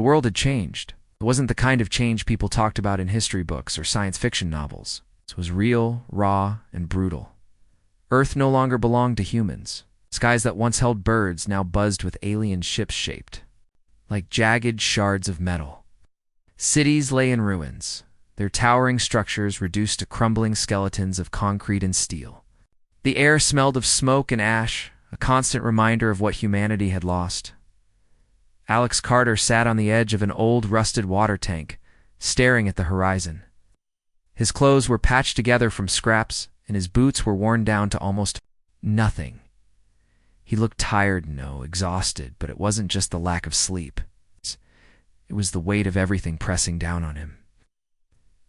the world had changed. It wasn't the kind of change people talked about in history books or science fiction novels. It was real, raw, and brutal. Earth no longer belonged to humans. Skies that once held birds now buzzed with alien ships shaped like jagged shards of metal. Cities lay in ruins, their towering structures reduced to crumbling skeletons of concrete and steel. The air smelled of smoke and ash, a constant reminder of what humanity had lost. Alex Carter sat on the edge of an old, rusted water tank, staring at the horizon. His clothes were patched together from scraps, and his boots were worn down to almost nothing. He looked tired, exhausted, but it wasn't just the lack of sleep. It was the weight of everything pressing down on him.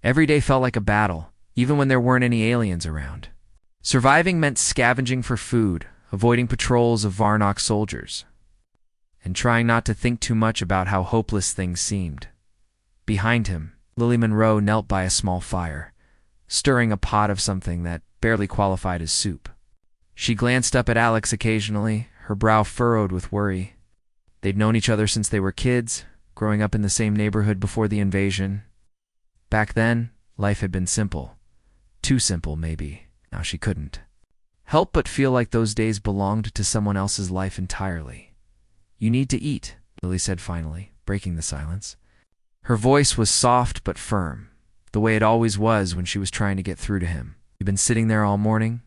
Every day felt like a battle, even when there weren't any aliens around. Surviving meant scavenging for food, avoiding patrols of Varnock soldiers, and trying not to think too much about how hopeless things seemed. Behind him, Lily Monroe knelt by a small fire, stirring a pot of something that barely qualified as soup. She glanced up at Alex occasionally, her brow furrowed with worry. They'd known each other since they were kids, growing up in the same neighborhood before the invasion. Back then, life had been simple. Too simple, maybe. Now she couldn't help but feel like those days belonged to someone else's life entirely. "You need to eat," Lily said finally, breaking the silence. Her voice was soft but firm, the way it always was when she was trying to get through to him. "You've been sitting there all morning?"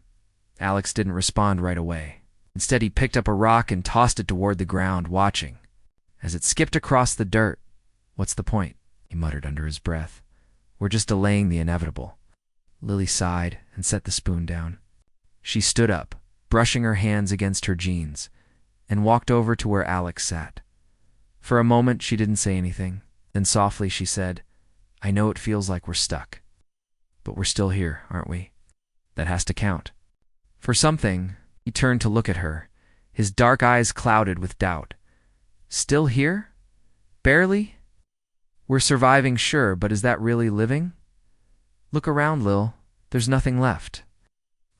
Alex didn't respond right away. Instead, he picked up a rock and tossed it toward the ground, watching. As it skipped across the dirt, "What's the point?" he muttered under his breath. "We're just delaying the inevitable." Lily sighed and set the spoon down. She stood up, brushing her hands against her jeans, and walked over to where Alex sat. For a moment, she didn't say anything. Then softly she said, "I know it feels like we're stuck, but we're still here, aren't we? That has to count." For something, he turned to look at her, his dark eyes clouded with doubt. "Still here? Barely? We're surviving, sure, but is that really living? Look around, Lil. There's nothing left."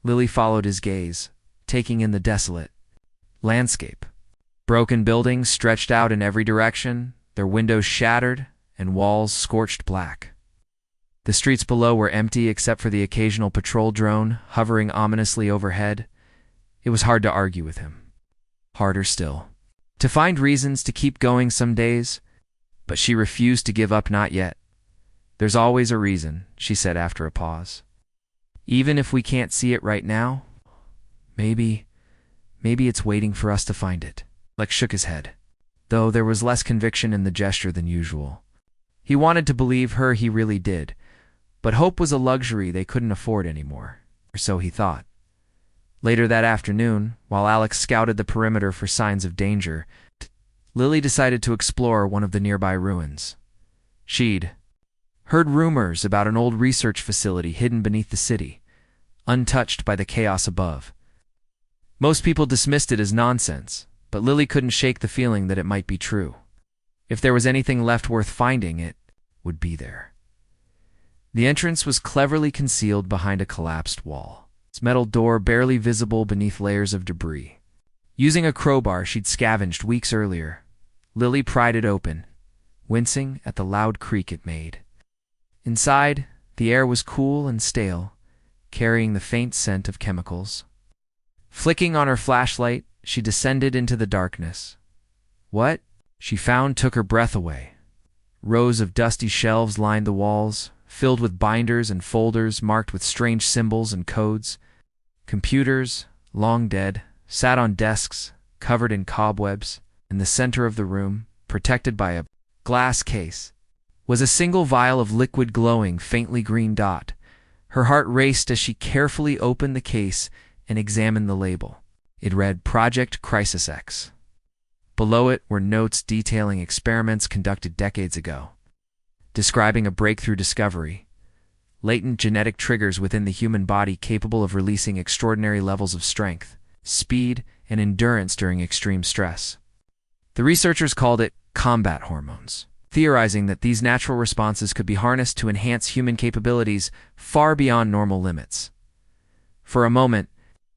Lily followed his gaze, taking in the desolate landscape. Broken buildings stretched out in every direction, their windows shattered and walls scorched black. The streets below were empty except for the occasional patrol drone hovering ominously overhead. It was hard to argue with him. Harder still to find reasons to keep going some days, but she refused to give up, not yet. "There's always a reason," she said after a pause. "Even if we can't see it right now, maybe it's waiting for us to find it." Lex shook his head, though there was less conviction in the gesture than usual. He wanted to believe her, he really did, but hope was a luxury they couldn't afford anymore, or so he thought. Later that afternoon, while Alex scouted the perimeter for signs of danger, Lily decided to explore one of the nearby ruins. She'd heard rumors about an old research facility hidden beneath the city, untouched by the chaos above. Most people dismissed it as nonsense, but Lily couldn't shake the feeling that it might be true. If there was anything left worth finding, it would be there. The entrance was cleverly concealed behind a collapsed wall, its metal door barely visible beneath layers of debris. Using a crowbar she'd scavenged weeks earlier, Lily pried it open, wincing at the loud creak it made. Inside, the air was cool and stale, carrying the faint scent of chemicals. Flicking on her flashlight, she descended into the darkness. What she found took her breath away. Rows of dusty shelves lined the walls, filled with binders and folders marked with strange symbols and codes. Computers, long dead, sat on desks, covered in cobwebs. In the center of the room, protected by a glass case, was a single vial of liquid glowing faintly green dot. Her heart raced as she carefully opened the case and examined the label. It read Project Crisis X. Below it were notes detailing experiments conducted decades ago, describing a breakthrough discovery, latent genetic triggers within the human body capable of releasing extraordinary levels of strength, speed, and endurance during extreme stress. The researchers called it combat hormones, theorizing that these natural responses could be harnessed to enhance human capabilities far beyond normal limits. For a moment,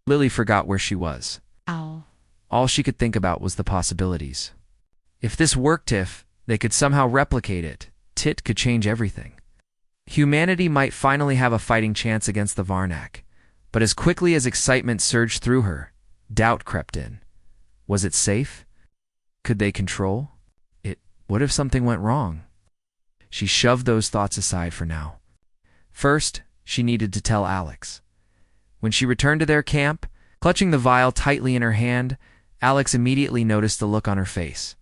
Lily forgot where she was. Ow. All she could think about was the possibilities. If this worked, if They could somehow replicate it. Tit could change everything. Humanity might finally have a fighting chance against the Varnak. But as quickly as excitement surged through her, doubt crept in. Was it safe? Could they control it? What if something went wrong? She shoved those thoughts aside for now. First, she needed to tell Alex. When she returned to their camp, clutching the vial tightly in her hand, Alex immediately noticed the look on her face.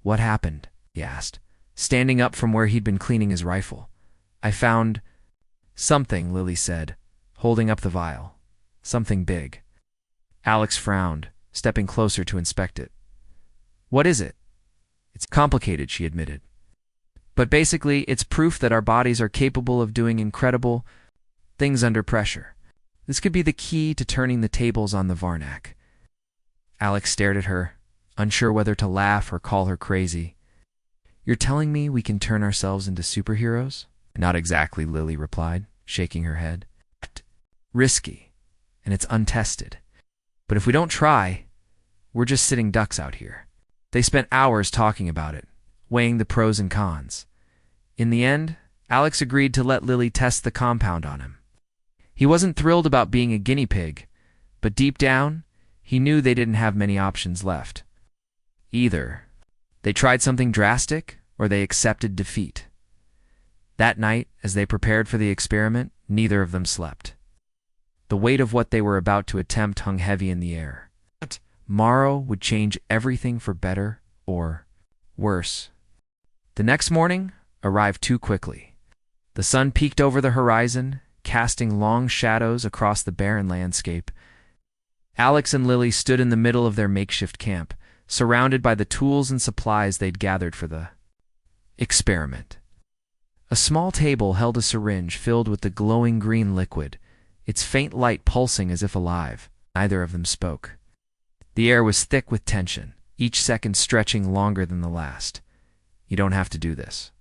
"What happened?" he asked, standing up from where he'd been cleaning his rifle. "I found something," Lily said, holding up the vial. "Something big." Alex frowned, stepping closer to inspect it. "What is it?" "It's complicated," she admitted. "But basically, it's proof that our bodies are capable of doing incredible things under pressure. This could be the key to turning the tables on the Varnak." Alex stared at her, unsure whether to laugh or call her crazy. "You're telling me we can turn ourselves into superheroes?" "Not exactly," Lily replied, shaking her head. "Risky, and it's untested. But if we don't try, we're just sitting ducks out here." They spent hours talking about it, weighing the pros and cons. In the end, Alex agreed to let Lily test the compound on him. He wasn't thrilled about being a guinea pig, but deep down, he knew they didn't have many options left. Either they tried something drastic, or they accepted defeat. That night, as they prepared for the experiment, neither of them slept. The weight of what they were about to attempt hung heavy in the air. Tomorrow would change everything for better or worse. The next morning arrived too quickly. The sun peeked over the horizon, casting long shadows across the barren landscape. Alex and Lily stood in the middle of their makeshift camp, surrounded by the tools and supplies they'd gathered for the experiment. A small table held a syringe filled with the glowing green liquid, its faint light pulsing as if alive. Neither of them spoke. The air was thick with tension, each second stretching longer than the last. "You don't have to do this,"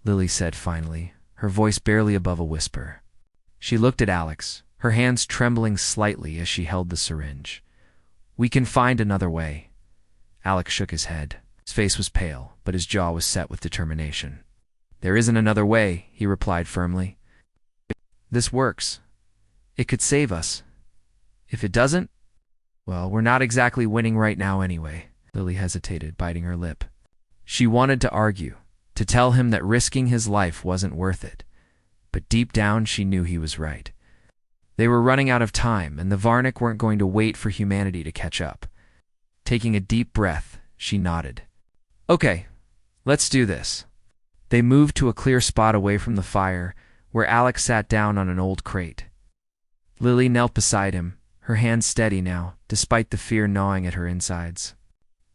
Lily said finally, her voice barely above a whisper. She looked at Alex, her hands trembling slightly as she held the syringe. "We can find another way." Alex shook his head. His face was pale, but his jaw was set with determination. "There isn't another way," he replied firmly. "If this works, it could save us. If it doesn't, well, we're not exactly winning right now anyway." Lily hesitated, biting her lip. She wanted to argue, to tell him that risking his life wasn't worth it. But deep down, she knew he was right. They were running out of time, and the Varnak weren't going to wait for humanity to catch up. Taking a deep breath, she nodded. "Okay, let's do this." They moved to a clear spot away from the fire, where Alex sat down on an old crate. Lily knelt beside him, her hands steady now, despite the fear gnawing at her insides.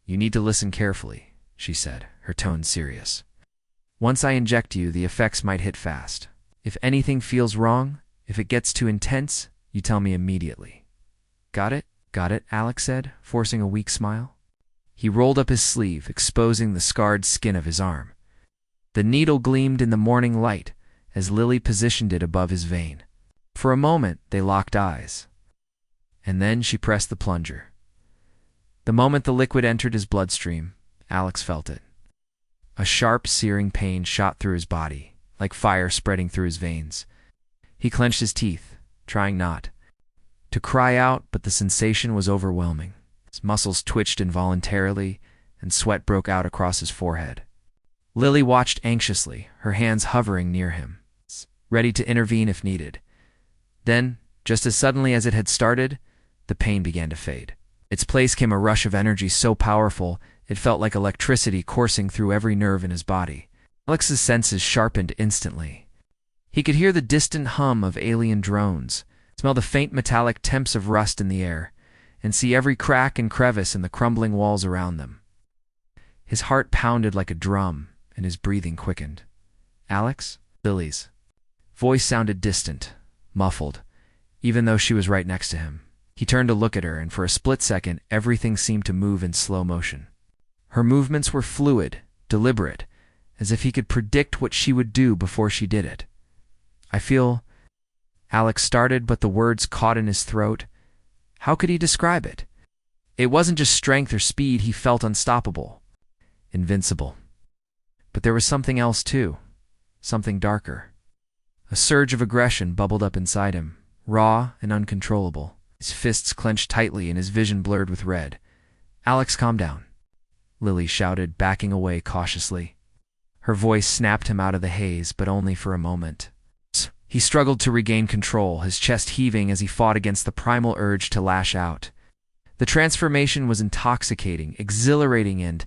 "You need to listen carefully," she said, her tone serious. "Once I inject you, the effects might hit fast. If anything feels wrong, if it gets too intense, you tell me immediately." "Got it?" "Got it," Alex said, forcing a weak smile. He rolled up his sleeve, exposing the scarred skin of his arm. The needle gleamed in the morning light as Lily positioned it above his vein. For a moment, they locked eyes. And then she pressed the plunger. The moment the liquid entered his bloodstream, Alex felt it. A sharp, searing pain shot through his body, like fire spreading through his veins. He clenched his teeth, trying not to cry out, but the sensation was overwhelming. His muscles twitched involuntarily, and sweat broke out across his forehead. Lily watched anxiously, her hands hovering near him, ready to intervene if needed. Then, just as suddenly as it had started, the pain began to fade. Its place came a rush of energy so powerful it felt like electricity coursing through every nerve in his body. Alex's senses sharpened instantly. He could hear the distant hum of alien drones, smell the faint metallic temps of rust in the air, and see every crack and crevice in the crumbling walls around them. His heart pounded like a drum, and his breathing quickened. "Alex?" Lily's voice sounded distant, muffled, even though she was right next to him. He turned to look at her, and for a split second, everything seemed to move in slow motion. Her movements were fluid, deliberate, as if he could predict what she would do before she did it. "I feel—" Alex started, but the words caught in his throat. How could he describe it? It wasn't just strength or speed, he felt unstoppable. Invincible. But there was something else too, something darker. A surge of aggression bubbled up inside him, raw and uncontrollable. His fists clenched tightly and his vision blurred with red. "Alex, calm down," Lily shouted, backing away cautiously. Her voice snapped him out of the haze, but only for a moment. He struggled to regain control, his chest heaving as he fought against the primal urge to lash out. The transformation was intoxicating, exhilarating, and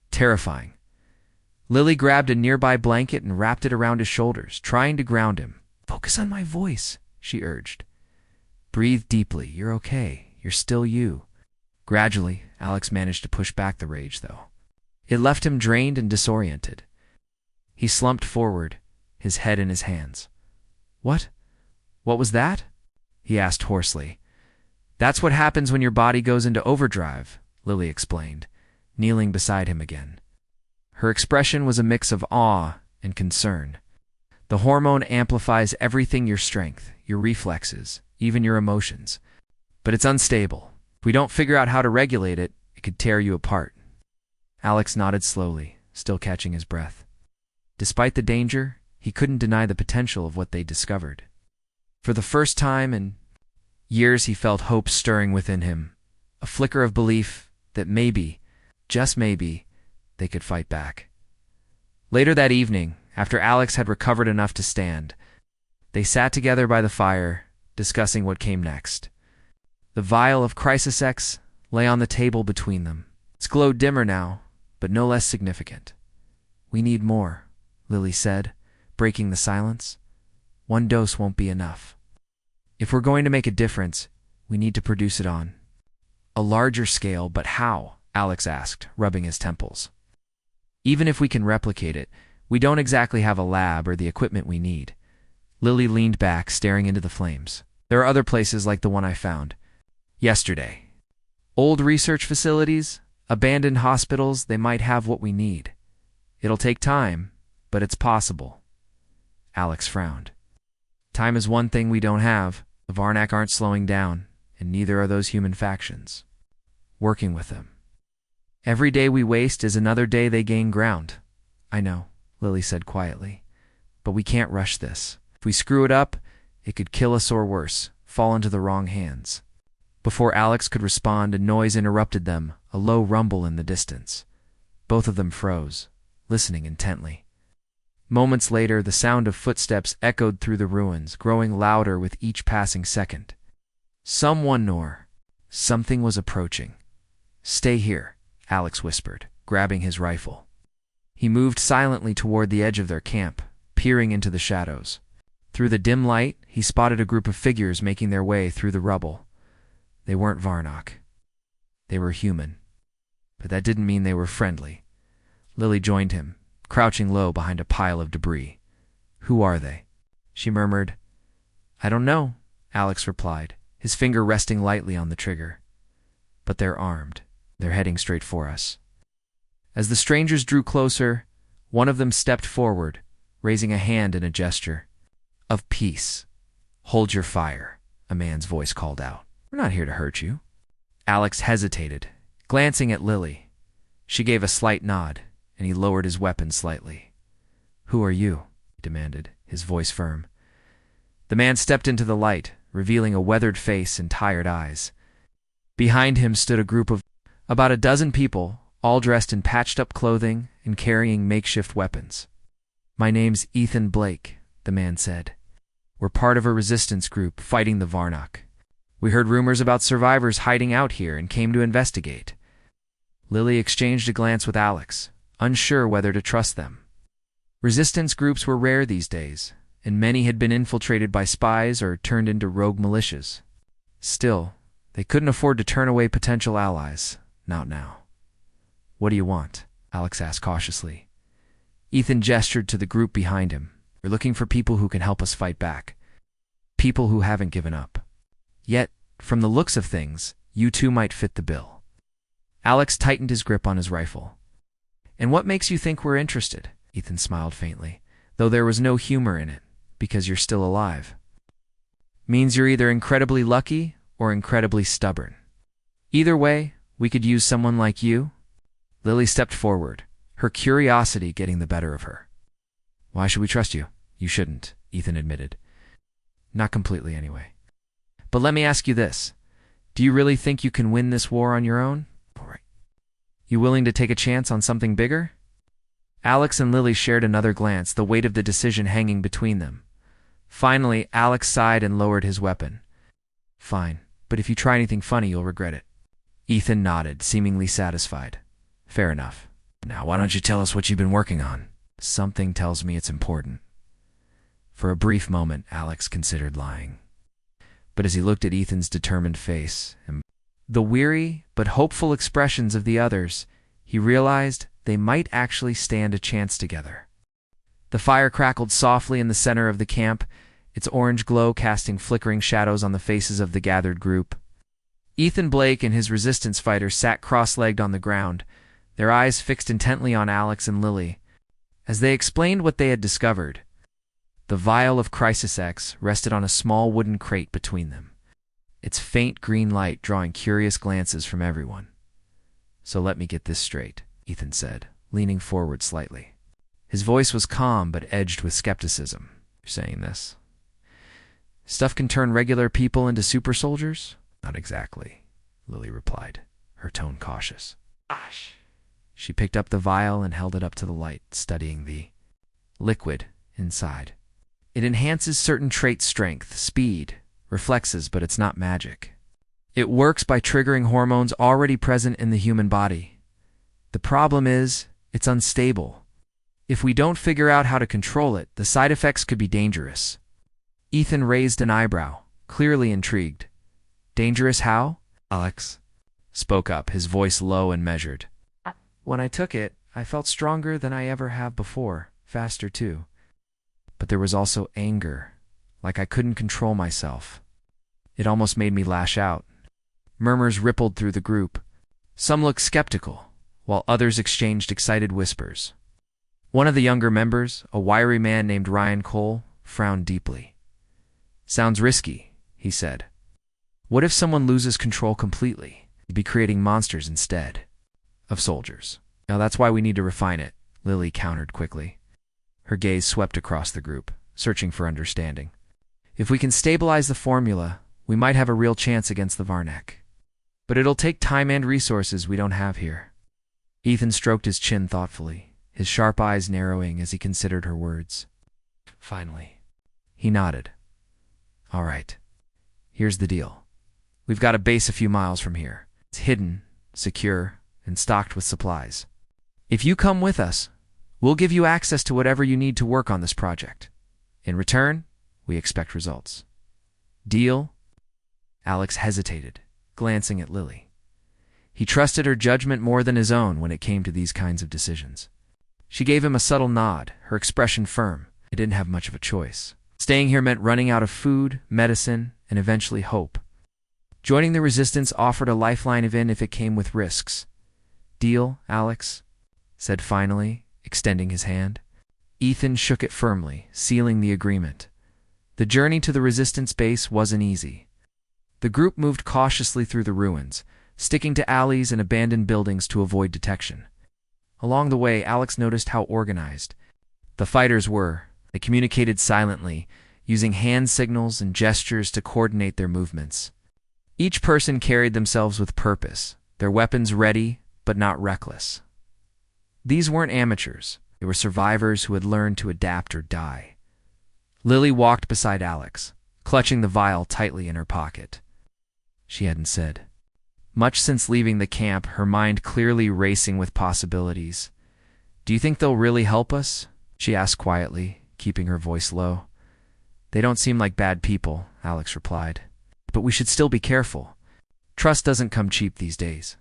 terrifying. Lily grabbed a nearby blanket and wrapped it around his shoulders, trying to ground him. "Focus on my voice," she urged. "Breathe deeply. You're okay. You're still you." Gradually, Alex managed to push back the rage, though. It left him drained and disoriented. He slumped forward, his head in his hands. "What? What was that?" he asked hoarsely. "That's what happens when your body goes into overdrive," Lily explained, kneeling beside him again. Her expression was a mix of awe and concern. "The hormone amplifies everything: your strength, your reflexes, even your emotions. But it's unstable. If we don't figure out how to regulate it, it could tear you apart." Alex nodded slowly, still catching his breath. Despite the danger, he couldn't deny the potential of what they'd discovered. For the first time in years, he felt hope stirring within him, a flicker of belief that maybe, just maybe, they could fight back. Later that evening, after Alex had recovered enough to stand, they sat together by the fire, discussing what came next. The vial of Crisis X lay on the table between them. It's glowed dimmer now, but no less significant. "We need more," Lily said, breaking the silence. "One dose won't be enough. If we're going to make a difference, we need to produce it on a larger scale." "But how?" Alex asked, rubbing his temples. "Even if we can replicate it, we don't exactly have a lab or the equipment we need." Lily leaned back, staring into the flames. "There are other places like the one I found yesterday. Old research facilities, abandoned hospitals. They might have what we need. It'll take time, but it's possible." Alex frowned. "Time is one thing we don't have. The Varnak aren't slowing down, and neither are those human factions. Working with them. Every day we waste is another day they gain ground." "I know," Lily said quietly, "but we can't rush this. If we screw it up, it could kill us or worse, fall into the wrong hands." Before Alex could respond, a noise interrupted them, a low rumble in the distance. Both of them froze, listening intently. Moments later, the sound of footsteps echoed through the ruins, growing louder with each passing second. Something was approaching. "Stay here," Alex whispered, grabbing his rifle. He moved silently toward the edge of their camp, peering into the shadows. Through the dim light, he spotted a group of figures making their way through the rubble. They weren't Varnak. They were human. But that didn't mean they were friendly. Lily joined him, crouching low behind a pile of debris. "Who are they?" she murmured. "I don't know," Alex replied, his finger resting lightly on the trigger. "But they're armed. They're heading straight for us." As the strangers drew closer, one of them stepped forward, raising a hand in a gesture of peace. "Hold your fire," a man's voice called out. "We're not here to hurt you." Alex hesitated, glancing at Lily. She gave a slight nod, and he lowered his weapon slightly. "Who are you?" he demanded, his voice firm. The man stepped into the light, revealing a weathered face and tired eyes. Behind him stood a group of about a dozen people, all dressed in patched-up clothing and carrying makeshift weapons. "My name's Ethan Blake," the man said. "We're part of a resistance group fighting the Varnak. We heard rumors about survivors hiding out here and came to investigate." Lily exchanged a glance with Alex, unsure whether to trust them. Resistance groups were rare these days, and many had been infiltrated by spies or turned into rogue militias. Still, they couldn't afford to turn away potential allies, not now. "What do you want?" Alex asked cautiously. Ethan gestured to the group behind him. "We're looking for people who can help us fight back. People who haven't given up. Yet, from the looks of things, you two might fit the bill." Alex tightened his grip on his rifle. "And what makes you think we're interested?" Ethan smiled faintly, though there was no humor in it. "Because you're still alive. Means you're either incredibly lucky or incredibly stubborn. Either way, we could use someone like you." Lily stepped forward, her curiosity getting the better of her. "Why should we trust you?" "You shouldn't," Ethan admitted. "Not completely, anyway. But let me ask you this. Do you really think you can win this war on your own? All right. You willing to take a chance on something bigger?" Alex and Lily shared another glance, the weight of the decision hanging between them. Finally, Alex sighed and lowered his weapon. "Fine, but if you try anything funny, you'll regret it." Ethan nodded, seemingly satisfied. "Fair enough. Now, why don't you tell us what you've been working on?" "Something tells me it's important." For a brief moment, Alex considered lying. But as he looked at Ethan's determined face and the weary but hopeful expressions of the others, he realized they might actually stand a chance together. The fire crackled softly in the center of the camp, its orange glow casting flickering shadows on the faces of the gathered group. Ethan Blake and his resistance fighters sat cross-legged on the ground, their eyes fixed intently on Alex and Lily. As they explained what they had discovered, the vial of Crisis X rested on a small wooden crate between them, its faint green light drawing curious glances from everyone. "So let me get this straight," Ethan said, leaning forward slightly. His voice was calm but edged with skepticism. "You're saying this stuff can turn regular people into super soldiers?" "Not exactly," Lily replied, her tone cautious. "Gosh." She picked up the vial and held it up to the light, studying the liquid inside. "It enhances certain traits: strength, speed, reflexes, but it's not magic. It works by triggering hormones already present in the human body. The problem is, it's unstable. If we don't figure out how to control it, the side effects could be dangerous." Ethan raised an eyebrow, clearly intrigued. "Dangerous how?" Alex spoke up, his voice low and measured. "When I took it, I felt stronger than I ever have before, faster too. But there was also anger, like I couldn't control myself. It almost made me lash out." Murmurs rippled through the group. Some looked skeptical, while others exchanged excited whispers. One of the younger members, a wiry man named Ryan Cole, frowned deeply. "Sounds risky," he said. "What if someone loses control completely? You'd be creating monsters instead of soldiers." "Now that's why we need to refine it," Lily countered quickly. Her gaze swept across the group, searching for understanding. "If we can stabilize the formula, we might have a real chance against the Varnek. But it'll take time and resources we don't have here." Ethan stroked his chin thoughtfully, his sharp eyes narrowing as he considered her words. Finally, he nodded. "All right, here's the deal. We've got a base a few miles from here. It's hidden, secure, and stocked with supplies. If you come with us, we'll give you access to whatever you need to work on this project. In return, we expect results. Deal?" Alex hesitated, glancing at Lily. He trusted her judgment more than his own when it came to these kinds of decisions. She gave him a subtle nod, her expression firm. They didn't have much of a choice. Staying here meant running out of food, medicine, and eventually hope. Joining the resistance offered a lifeline even if it came with risks. "Deal, Alex?" said finally, extending his hand. Ethan shook it firmly, sealing the agreement. The journey to the resistance base wasn't easy. The group moved cautiously through the ruins, sticking to alleys and abandoned buildings to avoid detection. Along the way, Alex noticed how organized the fighters were. They communicated silently, using hand signals and gestures to coordinate their movements. Each person carried themselves with purpose, their weapons ready but not reckless. These weren't amateurs. They were survivors who had learned to adapt or die. Lily walked beside Alex, clutching the vial tightly in her pocket. She hadn't said much since leaving the camp, her mind clearly racing with possibilities. "Do you think they'll really help us?" she asked quietly, keeping her voice low. "They don't seem like bad people," Alex replied. "But we should still be careful. Trust doesn't come cheap these days."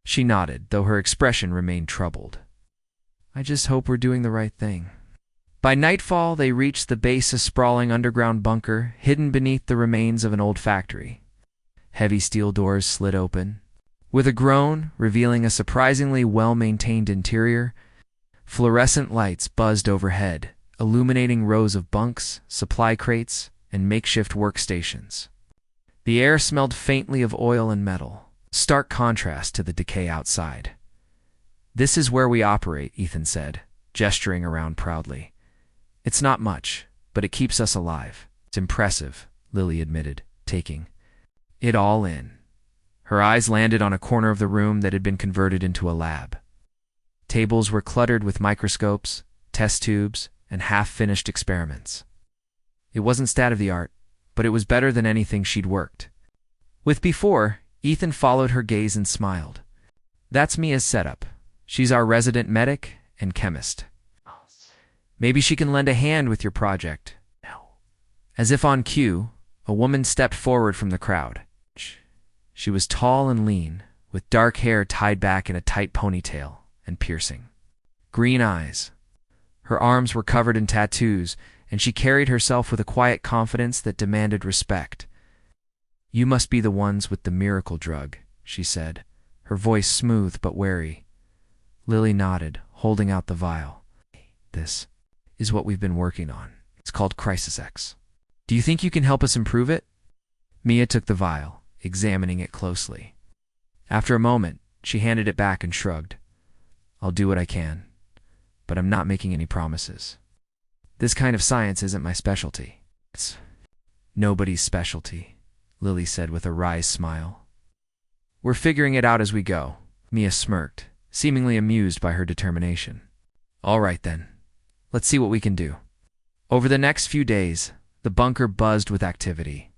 She nodded, though her expression remained troubled. "I just hope we're doing the right thing." By nightfall, they reached the base, a sprawling underground bunker hidden beneath the remains of an old factory. Heavy steel doors slid open. With a groan, revealing a surprisingly well-maintained interior, fluorescent lights buzzed overhead, illuminating rows of bunks, supply crates, and makeshift workstations. The air smelled faintly of oil and metal, stark contrast to the decay outside. This is where we operate, Ethan said, gesturing around proudly. It's not much, but it keeps us alive. It's impressive, Lily admitted, taking it all in. Her eyes landed on a corner of the room that had been converted into a lab. Tables were cluttered with microscopes, test tubes, and half-finished experiments. It wasn't state-of-the-art, but it was better than anything she'd worked with before. Ethan followed her gaze and smiled. That's Mia's setup. She's our resident medic and chemist. Maybe she can lend a hand with your project. No. As if on cue, a woman stepped forward from the crowd. She was tall and lean, with dark hair tied back in a tight ponytail and piercing green eyes. Her arms were covered in tattoos, and she carried herself with a quiet confidence that demanded respect. You must be the ones with the miracle drug, she said, her voice smooth but wary. Lily nodded, holding out the vial. This is what we've been working on. It's called Crisis X. Do you think you can help us improve it? Mia took the vial, examining it closely. After a moment, she handed it back and shrugged. I'll do what I can, but I'm not making any promises. This kind of science isn't my specialty. It's nobody's specialty, Lily said with a wry smile. We're figuring it out as we go, Mia smirked, seemingly amused by her determination. All right then, let's see what we can do. Over the next few days, the bunker buzzed with activity.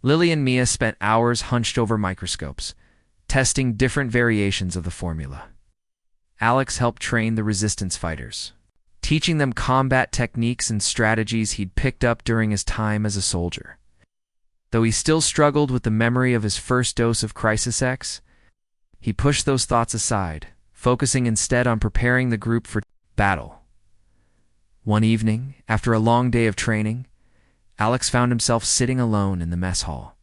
Lily and Mia spent hours hunched over microscopes, testing different variations of the formula. Alex helped train the resistance fighters, teaching them combat techniques and strategies he'd picked up during his time as a soldier. Though he still struggled with the memory of his first dose of Crisis X, he pushed those thoughts aside, focusing instead on preparing the group for battle. One evening, after a long day of training, Alex found himself sitting alone in the mess hall.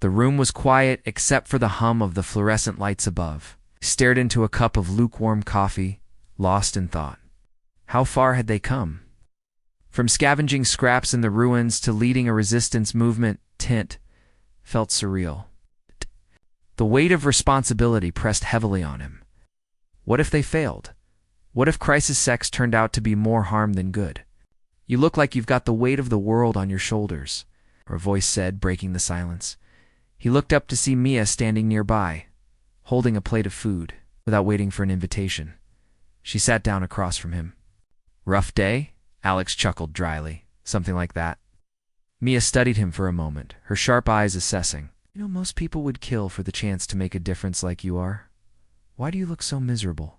The room was quiet except for the hum of the fluorescent lights above. He stared into a cup of lukewarm coffee, lost in thought. How far had they come? From scavenging scraps in the ruins to leading a resistance movement, Tint felt surreal. The weight of responsibility pressed heavily on him. What if they failed? What if Crisis X turned out to be more harm than good? You look like you've got the weight of the world on your shoulders, her voice said, breaking the silence. He looked up to see Mia standing nearby, holding a plate of food, without waiting for an invitation. She sat down across from him. Rough day? Alex chuckled dryly. Something like that. Mia studied him for a moment, her sharp eyes assessing. You know, most people would kill for the chance to make a difference like you are. Why do you look so miserable?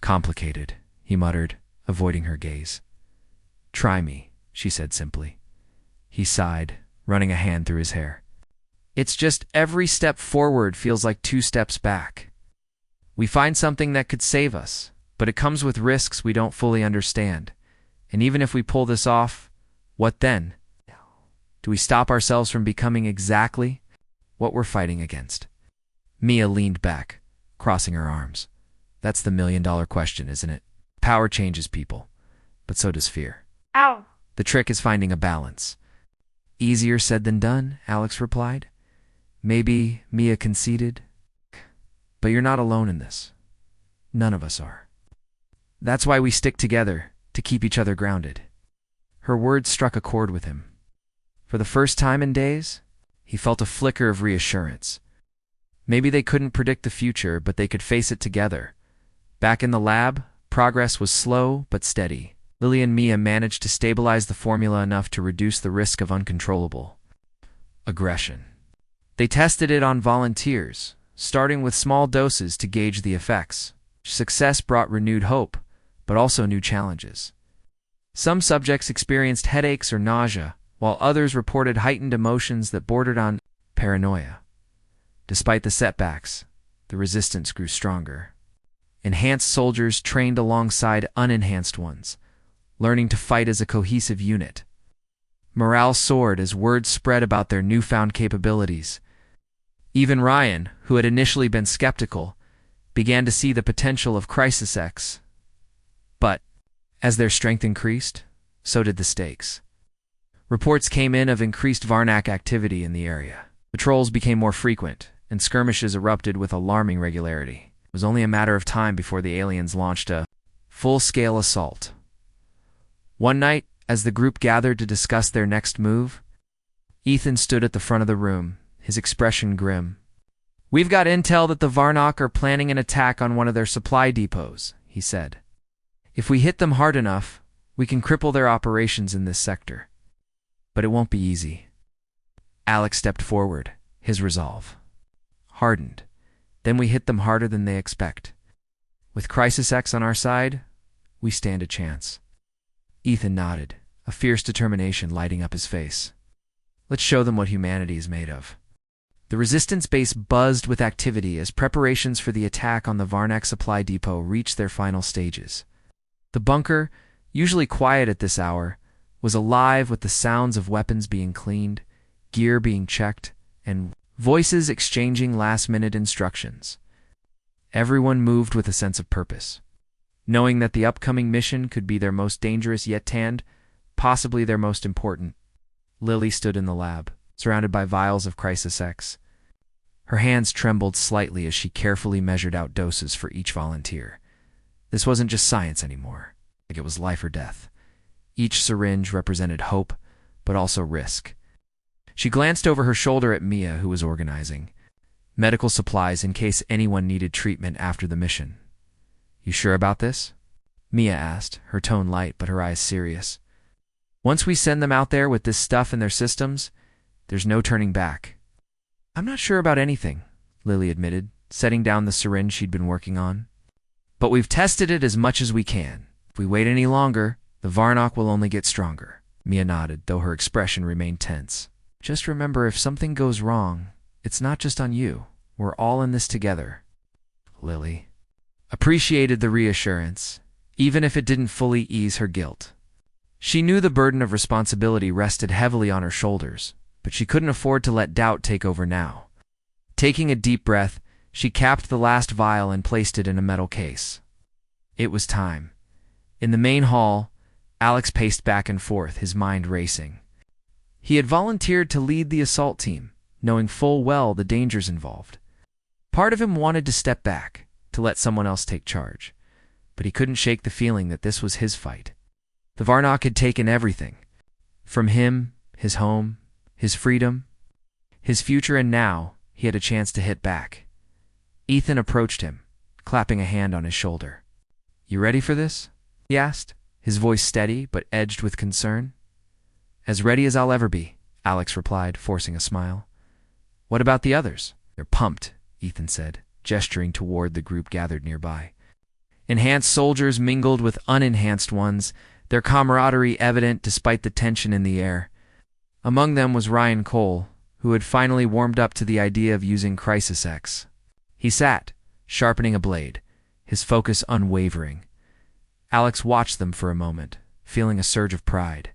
Complicated, he muttered, avoiding her gaze. Try me, she said simply. He sighed, running a hand through his hair. It's just every step forward feels like 2 steps back. We find something that could save us, but it comes with risks we don't fully understand. And even if we pull this off, what then? Do we stop ourselves from becoming exactly what we're fighting against? Mia leaned back, crossing her arms. That's the million-dollar question, isn't it? Power changes people, but so does fear. Ow! The trick is finding a balance. Easier said than done, Alex replied. Maybe, Mia conceded. But you're not alone in this. None of us are. That's why we stick together, to keep each other grounded. Her words struck a chord with him. For the first time in days, he felt a flicker of reassurance. Maybe they couldn't predict the future, but they could face it together. Back in the lab, progress was slow but steady. Lily and Mia managed to stabilize the formula enough to reduce the risk of uncontrollable aggression. They tested it on volunteers, starting with small doses to gauge the effects. Success brought renewed hope, but also new challenges. Some subjects experienced headaches or nausea, while others reported heightened emotions that bordered on paranoia. Despite the setbacks, the resistance grew stronger. Enhanced soldiers trained alongside unenhanced ones, learning to fight as a cohesive unit. Morale soared as word spread about their newfound capabilities. Even Ryan, who had initially been skeptical, began to see the potential of Crisis X. But, as their strength increased, so did the stakes. Reports came in of increased Varnak activity in the area. Patrols became more frequent, and skirmishes erupted with alarming regularity. was only a matter of time before the aliens launched a full-scale assault. One night, as the group gathered to discuss their next move, Ethan stood at the front of the room, his expression grim. "We've got intel that the Varnock are planning an attack on one of their supply depots," he said. "If we hit them hard enough, we can cripple their operations in this sector. But it won't be easy." Alex stepped forward, his resolve hardened. "Then we hit them harder than they expect. With Crisis X on our side, we stand a chance." Ethan nodded, a fierce determination lighting up his face. "Let's show them what humanity is made of." The resistance base buzzed with activity as preparations for the attack on the Varnock supply depot reached their final stages. The bunker, usually quiet at this hour, was alive with the sounds of weapons being cleaned, gear being checked, and voices exchanging last-minute instructions. Everyone moved with a sense of purpose, knowing that the upcoming mission could be their most dangerous yet and possibly their most important. Lily stood in the lab, surrounded by vials of Crisis X. Her hands trembled slightly as she carefully measured out doses for each volunteer. This wasn't just science anymore, like it was life or death. Each syringe represented hope, but also risk. She glanced over her shoulder at Mia, who was organizing medical supplies in case anyone needed treatment after the mission. "You sure about this?" Mia asked, her tone light but her eyes serious. "Once we send them out there with this stuff in their systems, there's no turning back." "I'm not sure about anything," Lily admitted, setting down the syringe she'd been working on. "But we've tested it as much as we can. If we wait any longer, the Varnock will only get stronger." Mia nodded, though her expression remained tense. "Just remember, if something goes wrong, it's not just on you. We're all in this together." Lily appreciated the reassurance, even if it didn't fully ease her guilt. She knew the burden of responsibility rested heavily on her shoulders, but she couldn't afford to let doubt take over now. Taking a deep breath, she capped the last vial and placed it in a metal case. It was time. In the main hall, Alex paced back and forth, his mind racing. He had volunteered to lead the assault team, knowing full well the dangers involved. Part of him wanted to step back, to let someone else take charge, but he couldn't shake the feeling that this was his fight. The Varnock had taken everything. From him, his home, his freedom, his future, and now he had a chance to hit back. Ethan approached him, clapping a hand on his shoulder. "You ready for this?" he asked, his voice steady but edged with concern. "As ready as I'll ever be," Alex replied, forcing a smile. "What about the others?" "They're pumped," Ethan said, gesturing toward the group gathered nearby. Enhanced soldiers mingled with unenhanced ones, their camaraderie evident despite the tension in the air. Among them was Ryan Cole, who had finally warmed up to the idea of using Crisis X. He sat, sharpening a blade, his focus unwavering. Alex watched them for a moment, feeling a surge of pride.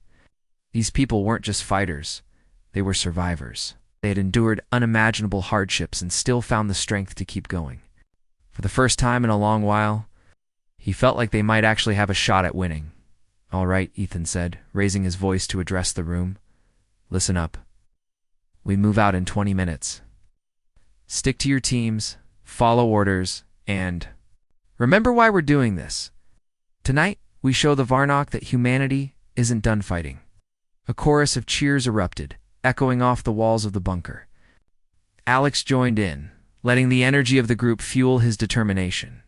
These people weren't just fighters, they were survivors. They had endured unimaginable hardships and still found the strength to keep going. For the first time in a long while, he felt like they might actually have a shot at winning. "All right," Ethan said, raising his voice to address the room. "Listen up. We move out in 20 minutes. Stick to your teams, follow orders, and remember why we're doing this. Tonight, we show the Varnock that humanity isn't done fighting." A chorus of cheers erupted, echoing off the walls of the bunker. Alex joined in, letting the energy of the group fuel his determination.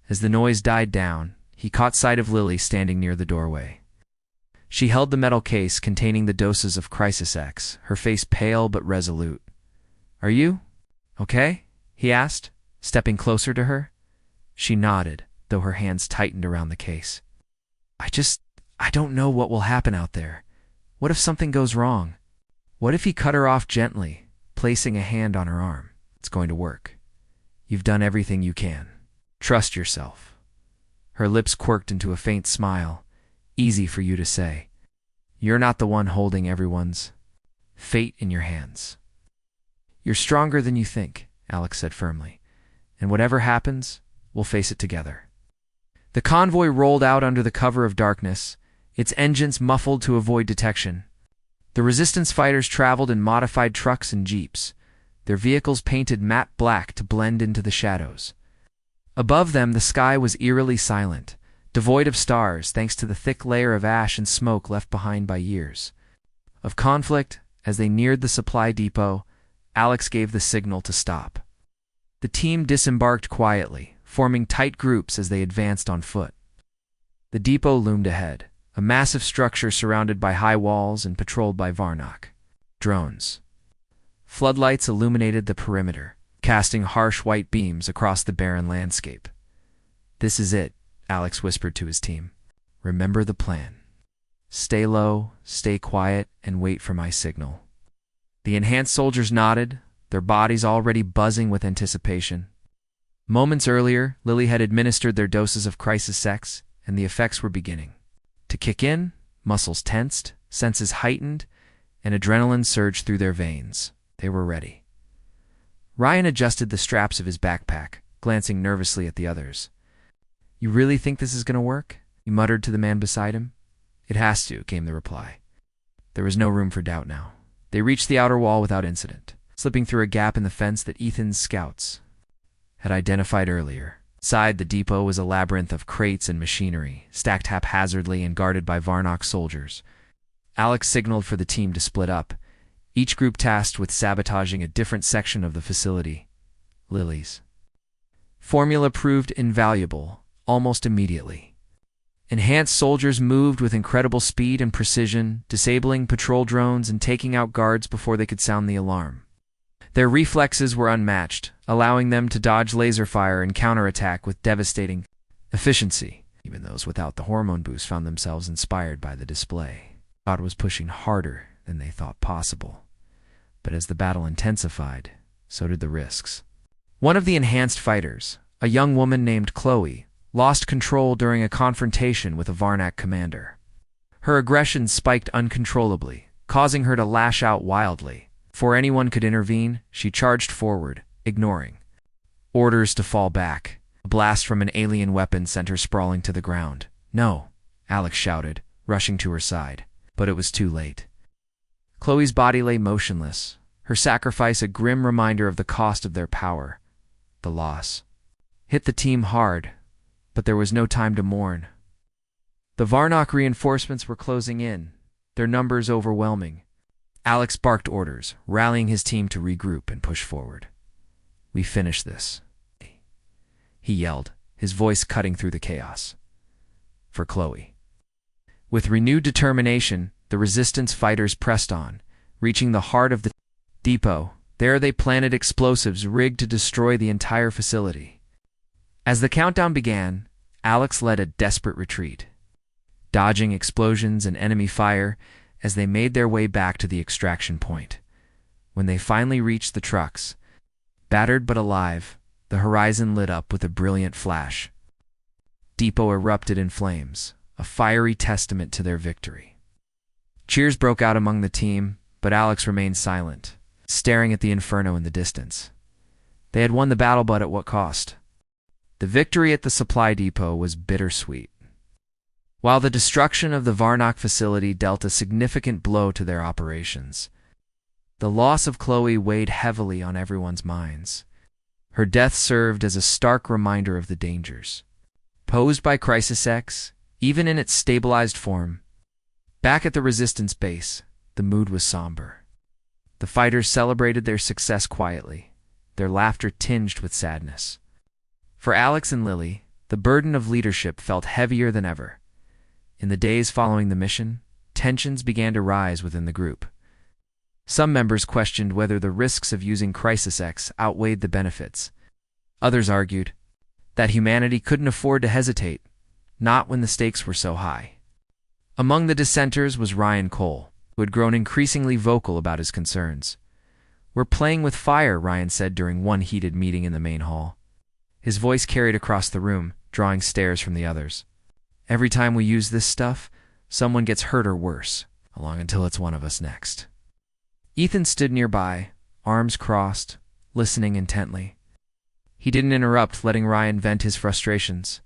As the noise died down, he caught sight of Lily standing near the doorway. She held the metal case containing the doses of Crisis X, her face pale but resolute. "Are you okay?" he asked, stepping closer to her. She nodded, though her hands tightened around the case. I don't know what will happen out there. What if something goes wrong? What if he cut her off gently, placing a hand on her arm? It's going to work. You've done everything you can. Trust yourself." Her lips quirked into a faint smile, easy for you to say. "You're not the one holding everyone's fate in your hands." "You're stronger than you think," Alex said firmly. "And whatever happens, we'll face it together." The convoy rolled out under the cover of darkness, its engines muffled to avoid detection. The resistance fighters traveled in modified trucks and jeeps, their vehicles painted matte black to blend into the shadows. Above them, the sky was eerily silent, devoid of stars thanks to the thick layer of ash and smoke left behind by years of conflict. As they neared the supply depot, Alex gave the signal to stop. The team disembarked quietly, forming tight groups as they advanced on foot. The depot loomed ahead, a massive structure surrounded by high walls and patrolled by Varnock drones. Floodlights illuminated the perimeter, casting harsh white beams across the barren landscape. "This is it," Alex whispered to his team. "Remember the plan. Stay low, stay quiet, and wait for my signal." The enhanced soldiers nodded, their bodies already buzzing with anticipation. Moments earlier, Lily had administered their doses of Crisis X, and the effects were beginning to kick in. Muscles tensed, senses heightened, and adrenaline surged through their veins. They were ready. Ryan adjusted the straps of his backpack, glancing nervously at the others. "You really think this is going to work?" he muttered to the man beside him. "It has to," came the reply. There was no room for doubt now. They reached the outer wall without incident, slipping through a gap in the fence that Ethan's scouts had identified earlier. Inside the depot was a labyrinth of crates and machinery, stacked haphazardly and guarded by Varnock soldiers. Alex signaled for the team to split up, each group tasked with sabotaging a different section of the facility. Lily's formula proved invaluable almost immediately. Enhanced soldiers moved with incredible speed and precision, disabling patrol drones and taking out guards before they could sound the alarm. Their reflexes were unmatched, allowing them to dodge laser fire and counterattack with devastating efficiency. Even those without the hormone boost found themselves inspired by the display. God was pushing harder than they thought possible. But as the battle intensified, so did the risks. One of the enhanced fighters, a young woman named Chloe, lost control during a confrontation with a Varnock commander. Her aggression spiked uncontrollably, causing her to lash out wildly. Before anyone could intervene, she charged forward, ignoring orders to fall back. A blast from an alien weapon sent her sprawling to the ground. "No," Alex shouted, rushing to her side. But it was too late. Chloe's body lay motionless, her sacrifice a grim reminder of the cost of their power. The loss hit the team hard, but there was no time to mourn. The Varnock reinforcements were closing in, their numbers overwhelming. Alex barked orders, rallying his team to regroup and push forward. "We finish this," he yelled, his voice cutting through the chaos. For Chloe. With renewed determination, the resistance fighters pressed on, reaching the heart of the depot. There they planted explosives rigged to destroy the entire facility. As the countdown began, Alex led a desperate retreat, dodging explosions and enemy fire as they made their way back to the extraction point. When they finally reached the trucks, battered but alive, the horizon lit up with a brilliant flash. Depot erupted in flames, a fiery testament to their victory. Cheers broke out among the team, but Alex remained silent, staring at the inferno in the distance. They had won the battle, but at what cost? The victory at the supply depot was bittersweet. While the destruction of the Varnock facility dealt a significant blow to their operations, the loss of Chloe weighed heavily on everyone's minds. Her death served as a stark reminder of the dangers posed by Crisis X, even in its stabilized form. Back at the Resistance base, the mood was somber. The fighters celebrated their success quietly, their laughter tinged with sadness. For Alex and Lily, the burden of leadership felt heavier than ever. In the days following the mission, tensions began to rise within the group. Some members questioned whether the risks of using Crisis X outweighed the benefits. Others argued that humanity couldn't afford to hesitate, not when the stakes were so high. Among the dissenters was Ryan Cole, who had grown increasingly vocal about his concerns. "We're playing with fire," Ryan said during one heated meeting in the main hall. His voice carried across the room, drawing stares from the others. "Every time we use this stuff, someone gets hurt or worse, along until it's one of us next." Ethan stood nearby, arms crossed, listening intently. He didn't interrupt, letting Ryan vent his frustrations.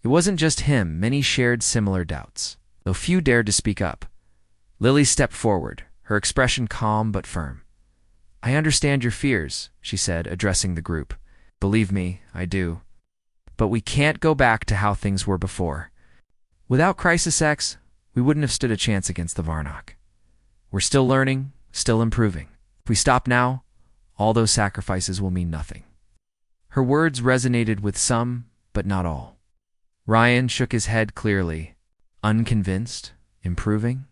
It wasn't just him, many shared similar doubts, though few dared to speak up. Lily stepped forward, her expression calm but firm. "I understand your fears," she said, addressing the group. "Believe me, I do. but we can't go back to how things were before. Without Crisis X, we wouldn't have stood a chance against the Varnock. We're still learning, still improving. If we stop now, all those sacrifices will mean nothing." Her words resonated with some, but not all. Ryan shook his head clearly. "Unconvinced? Improving?